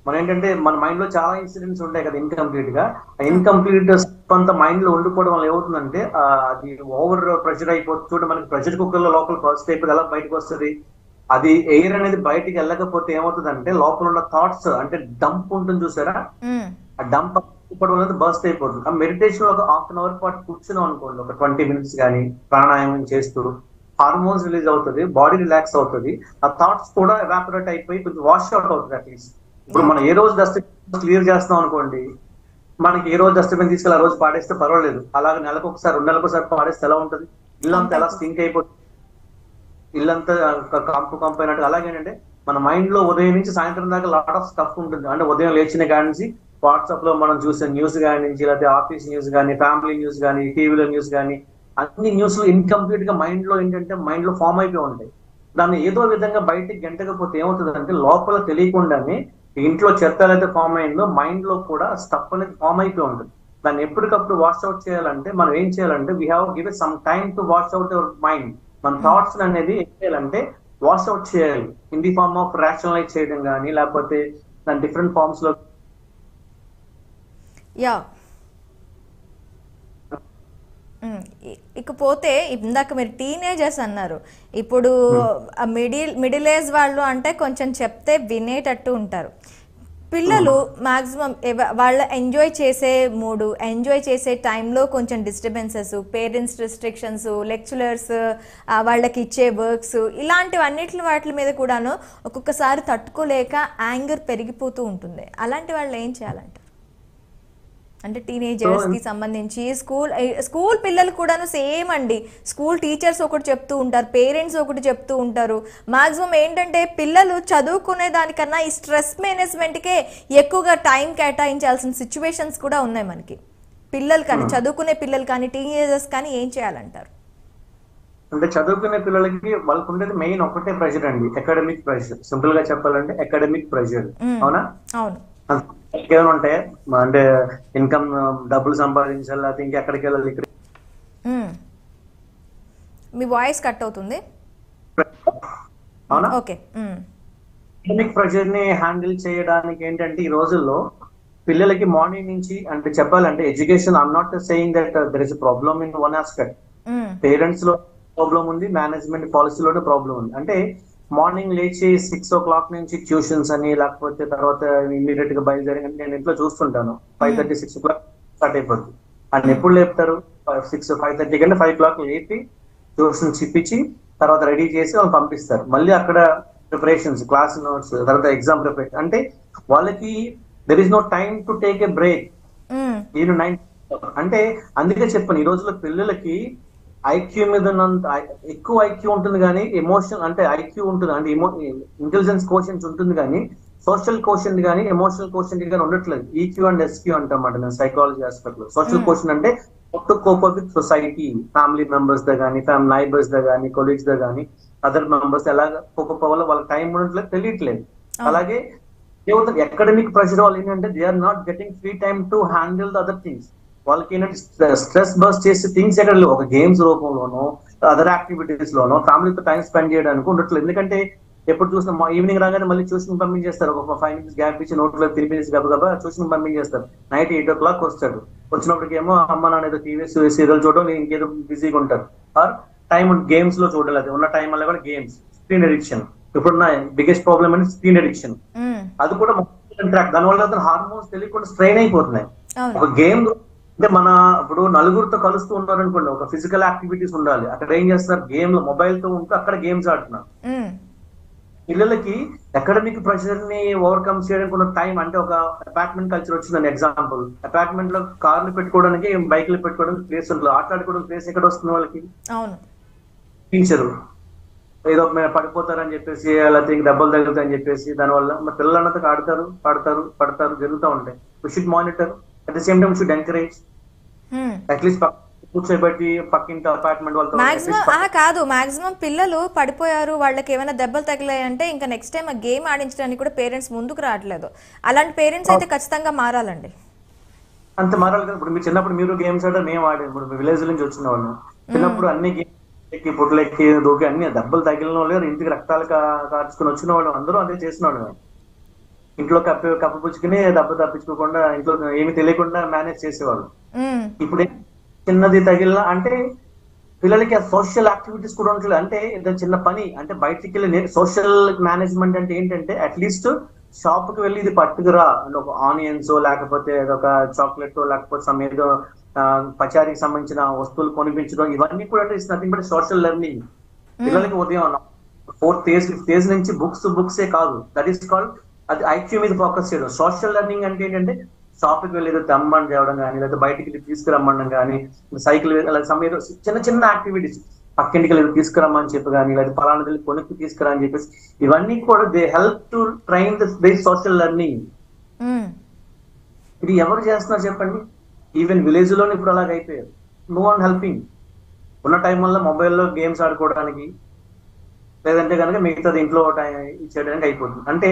మనం ఏంటంటే మన మైండ్ లో చాలా ఇన్సిడెంట్స్ ఉంటాయి కదా ఇన్కంప్లీట్ గా. ఇన్కంప్లీట్ కొంత మైండ్ లో ఉండిపోవడం వల్ల ఏమవుతుందంటే అది ఓవర్ ప్రెషర్ అయిపోతుంది. చూడండి మనకి ప్రెషర్ కుక్కర్ లో లోపల ఫస్ట్ అయిపోయి ఎలా బయటకు వస్తుంది, అది ఎయిర్ అనేది బయటికి వెళ్ళకపోతే ఏమవుతుంది అంటే లోపల ఉన్న థాట్స్ అంటే డంప్ ఉంటుంది చూసారా, ఆ డంప్ అనేది బర్స్ట్ అయిపోతుంది. ఆ మెడిటేషన్ ఒక హాఫ్ అన్ అవర్ పాటు కూర్చున్నాం అనుకోండి, ఒక 20 minutes కానీ ప్రాణాయామం చేస్తూ హార్మోన్స్ రిలీజ్ అవుతుంది, బాడీ రిలాక్స్ అవుతుంది, ఆ థాట్స్ కూడా ఎవాపరేట్ అయిపోయి కొంచెం వాష్ అవుట్ అవుతుంది. అట్లీస్ట్ ఇప్పుడు మనం ఏ రోజు డస్ట్బిన్ క్లియర్ చేస్తాం అనుకోండి, మనకి ఏ రోజు డస్ట్బిన్ తీసుకెళ్ళి ఆ రోజు పాడేస్తే పర్వాలేదు, అలాగే నెలకు ఒకసారి 2 నెలలకు ఒకసారి పాడేస్తే ఎలా ఉంటుంది, ఇల్లంతా ఎలా స్టింక్ అయిపోతుంది, ఇల్లంతా కంపు అయినట్టు. అలాగేనంటే మన మైండ్ లో ఉదయం నుంచి సాయంత్రం దాకా లాట్ ఆఫ్ స్టఫ్ ఉంటుంది. అంటే ఉదయం లేచిన కాడి నుంచి వాట్సాప్ లో మనం చూసే న్యూస్ కాడి నుంచి, లేకపోతే ఆఫీస్ న్యూస్ కానీ, ఫ్యామిలీ న్యూస్ కానీ, టీవీలో న్యూస్ కానీ, అన్ని న్యూస్ ఇన్కంప్లీట్ గా మైండ్ లో ఏంటంటే మైండ్ లో ఫామ్ అయిపోయి ఉంటాయి. దాన్ని ఏదో విధంగా బయటకి గంటకపోతే ఏమవుతుంది అంటే లోపల తెలియకుండానే ఇంట్లో చెత్త అయితే ఫామ్ అయిందో మైండ్ లో కూడా స్టఫ్ అనేది ఫామ్ అయిపోయి ఉంటుంది. దాన్ని ఎప్పటికప్పుడు వాష్ అవుట్ చేయాలంటే మనం ఏం చేయాలంటే we have give some time to wash out your mind. మన థాట్స్ అనేది ఏం చేయాలంటే వాష్ అవుట్ చేయాలి in the form of rationalize చేయడం కానీ, లేకపోతే దాని డిఫరెంట్ ఫార్మ్స్ లో. ఇకపోతే ఇందాక మీరు టీనేజర్స్ అన్నారు, ఇప్పుడు మిడిల్ ఏజ్ వాళ్ళు అంటే కొంచెం చెప్తే వినేటట్టు ఉంటారు. పిల్లలు మాక్సిమం వాళ్ళ ఎంజాయ్ చేసే టైంలో కొంచెం డిస్టర్బెన్సెస్, పేరెంట్స్ రిస్ట్రిక్షన్స్, లెక్చరర్స్ వాళ్ళకి ఇచ్చే వర్క్స్, ఇలాంటివన్నిటి వాటి మీద కూడాను ఒక్కొక్కసారి తట్టుకోలేక యాంగర్ పెరిగిపోతూ ఉంటుంది. అలాంటి వాళ్ళు ఏం చేయాలంట? అంటే టీనేజర్స్ కి సంబంధించి స్కూల్ పిల్లలు కూడాను సేమ్ అండి. స్కూల్ టీచర్స్ ఒకటి చెప్తూ ఉంటారు, పేరెంట్స్ ఒకటి చెప్తూ ఉంటారు. మాక్సిమం ఏంటంటే పిల్లలు చదువుకునే దానికన్నా ఈ స్ట్రెస్ మేనేజ్మెంట్కే ఎక్కువగా టైం కేటాయించాల్సిన సిచ్యువేషన్స్ కూడా ఉన్నాయి మనకి. పిల్లలు కానీ, చదువుకునే పిల్లలు కానీ, టీనేజర్స్ కానీ ఏం చేయాలంటారు? అంటే చదువుకునే పిల్లలకి వాళ్ళకు ఉండేది మెయిన్ ఒకటే ప్రెషర్ అండి, అకాడమిక్ ప్రెషర్. సింపుల్ గా చెప్పాలంటే అకాడమిక్ ప్రెషర్. అవునా? అవును. ఏమైనా ఉంటాయి అంటే ఇన్కమ్, డబ్బులు సంపాదించాలి, లేకపోతే ఇంకెక్కడికి వెళ్ళాలి. ఇక్కడ మీ వాయిస్ కట్ అవుతుంది. అవునా? ఓకే. అకాడమిక్ ప్రెషర్ ని హ్యాండిల్ చేయడానికి ఏంటంటే ఈ రోజుల్లో పిల్లలకి మార్నింగ్ నుంచి అంటే చెప్పాలంటే education, I'm not saying that there is problem in one aspect. Parents లో ప్రాబ్లం ఉంది, మేనేజ్మెంట్ పాలసీలోనే ప్రాబ్లం ఉంది. అంటే మార్నింగ్ లేచి 6 o'clock నుంచి ట్యూషన్స్ అని, లేకపోతే తర్వాత ఇమీడియట్ గా బయలుదేరి, నేను ఇంట్లో చూస్తుంటాను 5:30, 6 o'clock స్టార్ట్ అయిపోద్ది. అండ్ ఎప్పుడు లేపుతారు? 5:30 కంటే 5 o'clock లేపి ట్యూషన్స్ ఇప్పించి తర్వాత రెడీ చేసి వాళ్ళు పంపిస్తారు. మళ్ళీ అక్కడ ప్రిపరేషన్స్, క్లాస్ నోట్స్, తర్వాత ఎగ్జామ్ ప్రిపరేషన్. అంటే వాళ్ళకి there is no time to take a break. నేను 9 అంటే అందుకే చెప్పాను ఈ రోజుల్లో పిల్లలకి ఐక్యూ మీద ఎక్కువ ఐక్యూ ఉంటుంది కానీ ఎమోషన్ అంటే ఐక్యూ ఉంటుంది, అంటే ఇంటెలిజెన్స్ కోషెంట్ ఉంటుంది కానీ సోషల్ కోషెంట్ కానీ ఎమోషనల్ కోషెంట్ కానీ ఉండట్లేదు. ఈక్యూ అండ్ ఎస్క్యూ అంటామాట నేను సైకాలజీ ఆస్పెక్ట్ లో. సోషల్ కోషెంట్ అంటే to cope up with society, family members దా కానీ, నైబర్స్ దా కానీ, కొలీగ్స్ దా కానీ, అదర్ మెంబర్స్ ఎలా కోప్ అప్ అవ్వాలో వాళ్ళ టైం ఉండట్లేదు, తెలియట్లేదు. అలాగే ఏమవుతుంది, అకాడమిక్ ప్రెషర్ వాళ్ళు ఏంటంటే they are not getting free time to handle the other things. వాళ్ళకి ఏంటంటే స్ట్రెస్ బర్స్ట్ చేసే థింగ్స్ ఎక్కడ లేవు. ఒక గేమ్స్ రూపంలోనో అదర్ యాక్టివిటీస్ లోనో ఫ్యామిలీతో టైం స్పెండ్ చేయడానికి ఉండట్లేదు. ఎందుకంటే ఎప్పుడు చూసిన ఈవినింగ్ రాగానే మళ్ళీ ట్యూషన్ పంపించేస్తారు. ఒక 5 minutes గ్యాప్ ఇచ్చి నోట్లో తినిపించేసి గబగబా ట్యూషన్ పంపించేస్తారు. నైట్ 8 o'clock వస్తాడు. వచ్చినప్పటికేమో అమ్మ నాన్న ఏదో టీవీ సీరియల్ చూడడం, ఇంకేదో బిజీగా ఉంటారు. ఆర్ టైం గేమ్స్ లో చూడలేదు. ఉన్న టైం వల్ల కూడా గేమ్స్, స్క్రీన్ అడిక్షన్ ఇప్పుడున్న బిగ్గెస్ట్ ప్రాబ్లమ్ అంటే స్క్రీన్ అడిక్షన్. అది కూడా దానివల్ల అతను హార్మోన్స్ తెలియకుండా స్ట్రెయిన్ అయిపోతున్నాయి. ఒక గేమ్ అంటే మన ఇప్పుడు నలుగురితో కలుస్తూ ఉన్నారు అనుకోండి, ఒక ఫిజికల్ యాక్టివిటీస్ ఉండాలి. అక్కడ ఏం చేస్తున్నారు, గేమ్ లో మొబైల్ తో ఉంటూ అక్కడ గేమ్స్ ఆడుతున్నారు. పిల్లలకి అకాడమిక్ ప్రెషర్ ని ఓవర్కమ్ చేయడానికి ఉన్న టైం, అంటే ఒక అపార్ట్మెంట్ కల్చర్ వచ్చిందని ఎగ్జాంపుల్. అపార్ట్మెంట్ లో కార్లు పెట్టుకోవడానికి, బైక్లు పెట్టుకోవడానికి ప్లేస్ ఉంటుంది. ఆటలాడుకోవడానికి ప్లేస్ ఎక్కడ వస్తుంది వాళ్ళకి? టీచరు ఏదో పడిపోతారని చెప్పేసి, అలా దెబ్బలు తగులుతాయని చెప్పేసి, దానివల్ల మన పిల్లలంతా ఆడతారు, పడతారు జరుగుతూ ఉంటాయి. We should monitor, at the same time should encourage. At least కూర్చోబెట్టి పక్కింటి అపార్ట్మెంట్ వాళ్ళతో కాదు, మాక్సిమం పిల్లలు పడిపోయారు, వాళ్ళకి ఏమైనా దెబ్బలు తగిలాయంటే ఇంకా నెక్స్ట్ టైం ఆ గేమ్ ఆడించడానికి కూడా పేరెంట్స్ ముందుకు రావట్లేదు. అలాంటి పేరెంట్స్ అయితే ఖచ్చితంగా మారాలండి. అంత మారాలి కదా. ఇప్పుడు మీరు చిన్నప్పుడు మీరు గేమ్స్ ఆడారు, మేము ఆడాము. ఇప్పుడు విలేజ్ నుంచి వచ్చిన వాళ్ళు చిన్నప్పుడు అన్ని గేమ్స్ ఎక్కి, పుట్లెక్కి, దూకి, అన్ని దెబ్బలు తగిలిన వాళ్ళు, ఇంటికి రక్తాలు కార్చుకుని వచ్చిన వాళ్ళు అందరూ అదే చేసిన వాళ్ళు. ఇంట్లో కప్పు పుచ్చుకుని దెబ్బ తప్పించుకోకుండా, ఇంట్లో ఏమి తెలియకుండా మేనేజ్ చేసేవాళ్ళు. ఇప్పుడు చిన్నది తగిలిన అంటే పిల్లలకి ఆ సోషల్ యాక్టివిటీస్ కూడా ఉండట్లేదు. అంటే ఏదైనా చిన్న పని అంటే బయటికి వెళ్ళి సోషల్ మేనేజ్మెంట్ అంటే ఏంటంటే అట్లీస్ట్ షాప్ కి వెళ్ళి ఇది పట్టుకురా అంటే ఒక ఆనియన్స్, లేకపోతే ఒక చాక్లెట్, లేకపోతే సమ్ ఏదో పచారీకి సంబంధించిన వస్తువులు కొనిపించడం, ఇవన్నీ కూడా it's nothing but social learning. పిల్లలకి ఉదయం 4th ఏజ్ 5th ఏజ్ నుంచి బుక్సే కాదు, దట్ ఈస్ కాల్డ్ అది ఐక్యూ మీద ఫోకస్ చేయడం. సోషల్ లెర్నింగ్ అంటే ఏంటంటే షాప్కి వెళ్ళి ఏదో తెమ్మని చేయడం కానీ, లేదా బయటికి తీసుకురమ్మడం కానీ, సైకిల్ సమయంలో చిన్న చిన్న యాక్టివిటీస్, పక్కింటికి వెళ్ళి తీసుకురమ్మని చెప్పి కానీ, లేదా పలానా వెళ్ళి కొనుక్కు తీసుకురా అని చెప్పేసి, ఇవన్నీ కూడా they help to train the social learning. ఇది ఎవరు చేస్తున్నారు చెప్పండి? ఈవెన్ విలేజ్ లోనే ఇప్పుడు అలాగ అయిపోయారు. No one helping. ఉన్న టైం వల్ల మొబైల్లో గేమ్స్ ఆడుకోవడానికి, లేదంటే కనుక మిగతాది ఇంట్లో చేయడానికి అయిపోతుంది. అంటే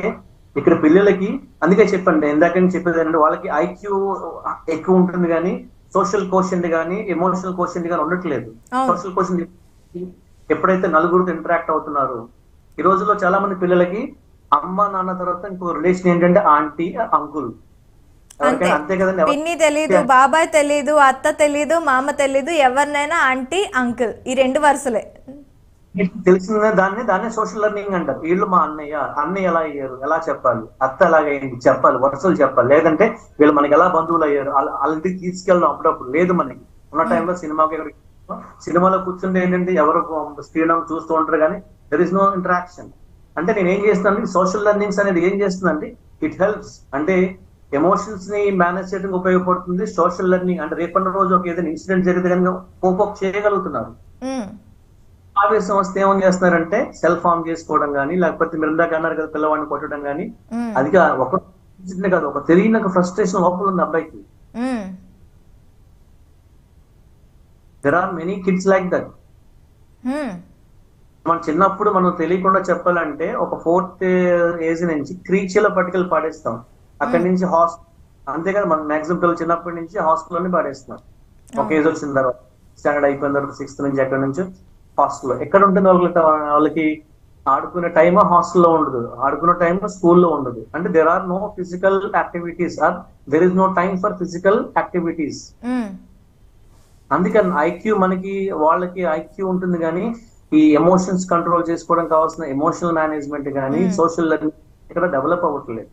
ఇక్కడ పిల్లలకి అందుకే చెప్పండి, ఇందాక చెప్పేది ఏంటంటే వాళ్ళకి ఐక్యూ ఎక్కువ ఉంటుంది కానీ సోషల్ కోషెంట్ కానీ ఎమోషనల్ కోషెంట్ కానీ ఉండట్లేదు. సోషల్ కోషెంట్ ఎప్పుడైతే నలుగురితో ఇంటరాక్ట్ అవుతున్నారు, ఈ రోజుల్లో చాలా మంది పిల్లలకి అమ్మ నాన్న తర్వాత ఇంకో రిలేషన్ ఏంటంటే ఆంటీ అంకుల్. అంతే కదండి. పిన్ని తెలీదు, బాబాయ్ తెలీదు, అత్త తెలీదు, మామ తెలీదు, ఎవరినైనా ఆంటీ అంకుల్, ఈ 2 వరుసలే. తెలిసిన దాన్నే సోషల్ లెర్నింగ్ అంటారు. వీళ్ళు మా అన్నయ్య ఎలా అయ్యారు, ఎలా చెప్పాలి, అత్త ఎలాగైంది చెప్పాలి, వరుసలు చెప్పాలి. లేదంటే వీళ్ళు మనకి ఎలా బంధువులు అయ్యారు, వాళ్ళకి తీసుకెళ్ళడం అప్పుడప్పుడు లేదు. మనకి ఉన్న టైంలో సినిమాలో కూర్చుంటే ఏంటంటే ఎవరు స్క్రీన్ చూస్తూ ఉంటారు కానీ దెర్ ఇస్ నో ఇంటరాక్షన్. అంటే నేను ఏం చేస్తాను, సోషల్ లెర్నింగ్స్ అనేది ఏం చేస్తుందంటే ఇట్ హెల్ప్స్. అంటే ఎమోషన్స్ ని మేనేజ్ చేయడానికి ఉపయోగపడుతుంది సోషల్ లెర్నింగ్. అంటే రేపటి రోజు ఒక ఏదైనా ఇన్సిడెంట్ జరిగితే కనుక కోపప్ చేయగలుగుతున్నారు. ఆవేశం వస్తే ఏమని చేస్తున్నారంటే సెల్ఫ్ హార్మ్ చేసుకోవడం కానీ, లేకపోతే మీరు ఇందాక అన్నారు కదా పిల్లవాడిని కొట్టడం కానీ, అది ఒక కాదు, ఒక తెలియని ఫ్రస్ట్రేషన్ లోపల ఉంది అబ్బాయికి. There are many kids like that. మన చిన్నప్పుడు మనం తెలియకుండా చెప్పాలంటే ఒక 4th ఏజ్ నుంచి క్రీచీలో పట్టుకెళ్ళి పాడేస్తాం. అక్కడి నుంచి హాస్టల్, అంతేకాదు మన మాక్సిమం పిల్లలు చిన్నప్పటి నుంచి హాస్టల్లోనే పాడేస్తున్నారు. ఒక ఏజ్ వచ్చిన తర్వాత స్టాండర్డ్ అయిపోయిన తర్వాత 6th నుంచి అక్కడి నుంచి హాస్టల్లో. ఎక్కడ ఉంటుంది వాళ్ళకి ఆడుకునే టైమ్ హాస్టల్లో ఉండదు, ఆడుకునే టైమ్ స్కూల్లో ఉండదు. అంటే there are no physical activities, or there is no time for physical activities. అందుకని ఐక్యూ మనకి వాళ్ళకి ఐక్యూ ఉంటుంది కానీ ఈ ఎమోషన్స్ కంట్రోల్ చేసుకోవడం కావాల్సిన ఎమోషనల్ మేనేజ్మెంట్ కానీ సోషల్ లెర్నింగ్ ఇక్కడ డెవలప్ అవ్వట్లేదు.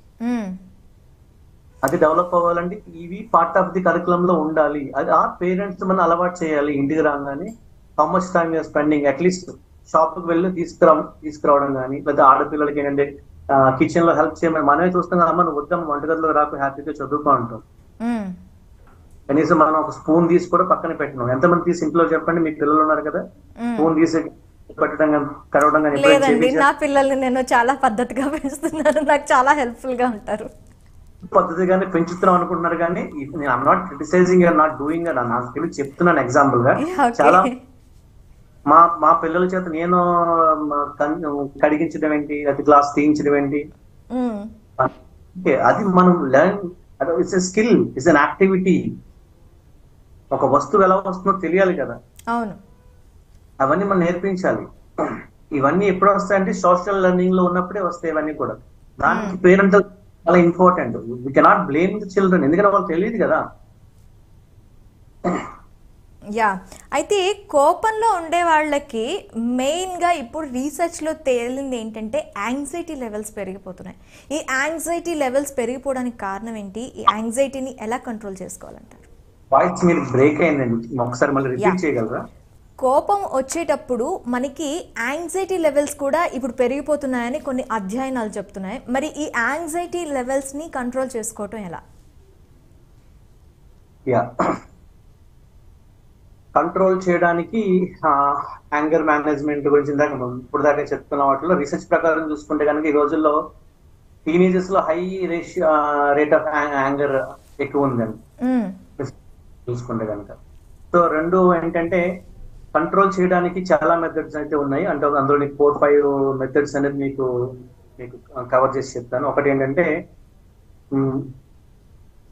అది డెవలప్ అవ్వాలంటే ఇవి పార్ట్ ఆఫ్ ది కరికులం లో ఉండాలి. అది ఆ పేరెంట్స్ మనం అలవాటు చేయాలి. ఇంటికి రాగానే how much time you're spending, at least shop కి వెళ్ళి తీసుకురావడం కానీ, లేదా ఆడపిల్లలకి ఏంటంటే కిచెన్ లో హెల్ప్ చేయమని మనమే చూస్తాం. అమ్మ నువ్వు వద్దాం వంటగదిలో రాకు, హ్యాపీగా చదువుకో అంటాం. కనీసం మనం ఒక స్పూన్ తీసి కూడా పక్కన పెట్టినాం. ఎంతమంది తీసి ఇంట్లో చెప్పండి, మీకు పిల్లలు ఉన్నారు కదా, స్పూన్ తీసి పెట్టడం కరవడం కానీ. నా పిల్లల్ని నేను చాలా పద్ధతిగా పెంచుతున్నాను, నాకు చాలా హెల్ప్ఫుల్ గా ఉంటారు. పద్ధతిగానే పెంచుతున్నాం అనుకుంటున్నారు కానీ I'm not criticising you're not doing నాకు చెప్తున్నాను ఎగ్జాంపుల్ గా. చాలా మా పిల్లల చేత నేను కడిగించడం ఏంటి, అది గ్లాస్ తీయించడం ఏంటి, అది మనం learn, it's a skill, it's an activity. ఒక వస్తువు ఎలా వస్తుందో తెలియాలి కదా, అవును, అవన్నీ మనం నేర్పించాలి. ఇవన్నీ ఎప్పుడు వస్తాయంటే సోషల్ లెర్నింగ్ లో ఉన్నప్పుడే వస్తాయి ఇవన్నీ కూడా. దానికి పేరెంట్ చాలా important. We cannot blame the children, ఎందుకంటే వాళ్ళకి తెలియదు కదా. యా, అయితే కోపంలో ఉండే వాళ్ళకి మెయిన్గా ఇప్పుడు రీసెర్చ్లో తేలింది ఏంటంటే యాంగ్జైటీ లెవెల్స్ పెరిగిపోతున్నాయి. ఈ యాంగ్జైటీ లెవెల్స్ పెరిగిపోవడానికి కారణం ఏంటి? ఈ యాంగ్జైటీని ఎలా కంట్రోల్ చేసుకోవాలంటారు? వాయిస్ మీరు బ్రేక్ అయిందండి, ఒకసారి మళ్ళీ రిపీట్ చేయగలరా? కోపం వచ్చేటప్పుడు మనకి యాంగ్జైటీ లెవెల్స్ కూడా ఇప్పుడు పెరిగిపోతున్నాయని కొన్ని అధ్యయనాలు చెప్తున్నాయి. మరి ఈ యాంగ్జైటీ లెవెల్స్ని కంట్రోల్ చేసుకోవటం ఎలా? యా, కంట్రోల్ చేయడానికి యాంగర్ మేనేజ్మెంట్ గురించి ఇప్పుడు దాకా చెప్తున్న వాటిలో రీసెర్చ్ ప్రకారం చూసుకుంటే కనుక ఈ రోజుల్లో టీనేజర్స్ లో హై రేట్ ఆఫ్ యాంగర్ ఎక్కువ ఉందండి చూసుకుంటే కనుక. సో రెండు ఏంటంటే కంట్రోల్ చేయడానికి చాలా మెథడ్స్ అయితే ఉన్నాయి. అంటే అందులో 4-5 మెథడ్స్ అనేది మీకు కవర్ చేసి చెప్తాను. ఒకటి ఏంటంటే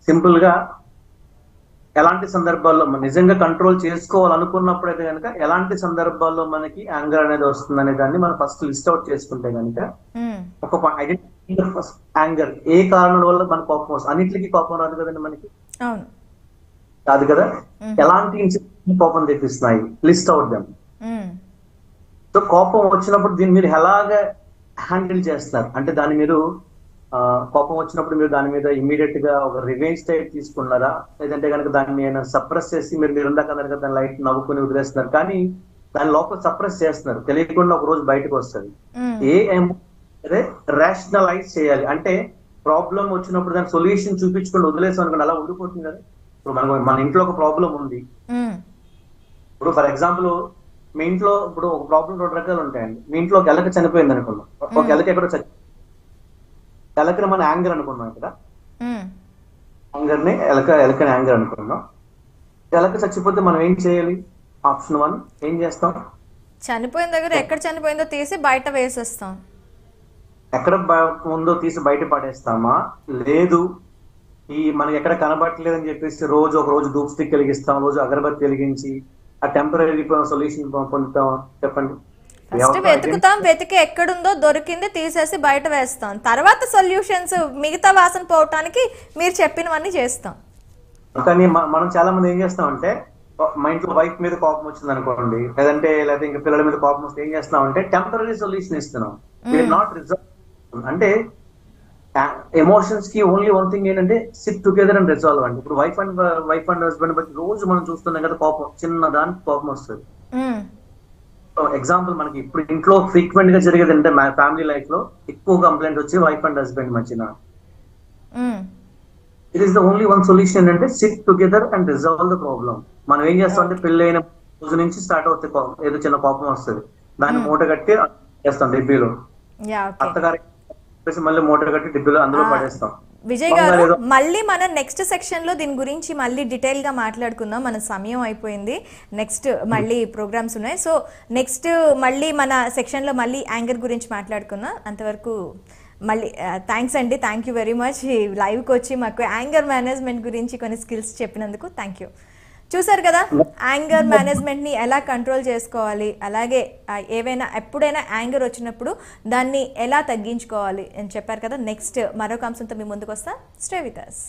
సింపుల్ గా ఎలాంటి సందర్భాల్లో నిజంగా కంట్రోల్ చేసుకోవాలనుకున్నప్పుడు అయితే కనుక ఎలాంటి సందర్భాల్లో మనకి యాంగర్ అనేది వస్తుంది అనే దాన్ని మనం ఫస్ట్ లిస్ట్ అవుట్ చేసుకుంటే కనుక ఒక యాంగర్ ఏ కారణం వల్ల మన కోపం వస్తుంది. అన్నింటికి కోపం రాదు కదండి మనకి, కాదు కదా. ఎలాంటి ఇన్సిడెంట్ కోపం తెప్పిస్తున్నాయి, లిస్ట్ అవుట్ దెమ్. సో కోపం వచ్చినప్పుడు దీన్ని మీరు ఎలాగ హ్యాండిల్ చేస్తున్నారు అంటే దాన్ని మీరు కోపం వచ్చినప్పుడు మీరు దాని మీద ఇమీడియట్ గా ఒక రివెంజ్ టైప్ తీసుకున్నారా, లేదంటే కనుక దాన్ని సప్రెస్ చేసి మీరు ఇందాక దాని లైట్ నవ్వుకుని వదిలేస్తున్నారు, కానీ దాని లోపల సప్రెస్ చేస్తున్నారు, తెలియకుండా ఒక రోజు బయటకు వస్తుంది. అదే రేషనలైజ్ చేయాలి. అంటే ప్రాబ్లం వచ్చినప్పుడు దాని సొల్యూషన్ చూపించుకొని వదిలేసాం అనుకోండి, అలా ఉండిపోతుంది కదా. ఇప్పుడు మన ఇంట్లో ఒక ప్రాబ్లం ఉంది, ఇప్పుడు ఫర్ ఎగ్జాంపుల్ మీ ఇంట్లో ఇప్పుడు ఒక ప్రాబ్లం 2 రకాలు ఉంటాయండి. మీ ఇంట్లో ఒక ఎలక చనిపోయింది అనుకున్నాం, ఒక ఎలక ఎక్కడో ఎలకని మన యాంగర్ అనుకున్నాం. ఇక్కడ యాంగర్ని ఎలకని యాంగర్ అనుకున్నాం. ఎలక చచ్చిపోతే మనం ఏం చేయాలి? ఆప్షన్ 1 ఏం చేస్తాం? చనిపోయిన దగ్గర ఎక్కడ చనిపోయిందో తీసి బయట వేసేస్తాం. ఎక్కడ ఉందో తీసి బయట పడేస్తామా? లేదు, మనకి ఎక్కడ కనబట్టలేదని చెప్పేసి ఒక రోజు ధూప్ స్టిక్ వెలిగిస్తాం, రోజు అగరబత్తి వెలిగించి ఆ టెంపరీ సొల్యూషన్ పొందుతాం? చెప్పండి. ఫస్ట్ వెతికి ఎక్కడుందో దొరికింది తీసేసి బయట వేస్తాం, తర్వాత సొల్యూషన్స్ మిగతా వాసన పోవటానికి మీరు చెప్పినవన్నీ చేస్తాం. కానీ మనం చాలా మంది ఏం చేస్తామంటే మా ఇంట్లో వైఫ్ మీద కోపం వచ్చింది అనుకోండి, లేదంటే ఇంకా పిల్లల మీద కోపం వస్తే ఏం చేస్తున్నాం అంటే టెంపరీ సొల్యూషన్ ఇస్తున్నాం. Not resolve. అంటే ఎమోషన్స్ కి ఓన్లీ వన్ థింగ్ ఏంటంటే సిట్ టుగెదర్ అండ్ రిజాల్వ్ అండి. ఇప్పుడు వైఫ్ అండ్ హస్బెండ్ బట్టి రోజు మనం చూస్తున్నాం కదా, కోపం చిన్న దానికి కోపం వస్తుంది. ఎగ్జాంపుల్ మనకి ఇప్పుడు ఇంట్లో ఫ్రీక్వెంట్ గా జరిగేది అంటే ఫ్యామిలీ లైఫ్ లో ఎక్కువ కంప్లైంట్ వచ్చి వైఫ్ అండ్ హస్బెండ్ మధ్యన. It is the only one solution అంటే sit together and resolve the problem. మనం ఏం చేస్తాం అంటే పెళ్ళైన రోజు నుంచి స్టార్ట్ అవుతాయి, ఏదో చిన్న కోపం వస్తుంది, దాన్ని మూట కట్టి చేస్తాం డిబ్బీలో. అత్తగారి మళ్ళీ మూట కట్టి డిబ్బీలో అందులో పడేస్తాం. విజయ్ గారు, మళ్ళీ మనం నెక్స్ట్ సెక్షన్ లో దీని గురించి మళ్ళీ డీటెయిల్ గా మాట్లాడుకుందాం. మన సమయం అయిపోయింది, నెక్స్ట్ మళ్ళీ ప్రోగ్రామ్స్ ఉన్నాయి. సో నెక్స్ట్ మళ్ళీ మన సెక్షన్ లో మళ్ళీ యాంగర్ గురించి మాట్లాడుకుందాం. అంతవరకు మళ్ళీ థ్యాంక్స్ అండి, థ్యాంక్ యూ వెరీ మచ్. లైవ్కి వచ్చి మాకు యాంగర్ మేనేజ్మెంట్ గురించి కొన్ని స్కిల్స్ చెప్పినందుకు థ్యాంక్ యూ. చూసారు కదా యాంగర్ మేనేజ్మెంట్ని ఎలా కంట్రోల్ చేసుకోవాలి, అలాగే ఎప్పుడైనా యాంగర్ వచ్చినప్పుడు దాన్ని ఎలా తగ్గించుకోవాలి అని చెప్పారు కదా. నెక్స్ట్ మరొక అంశంతో మీ ముందుకు వస్తా. Stay with us.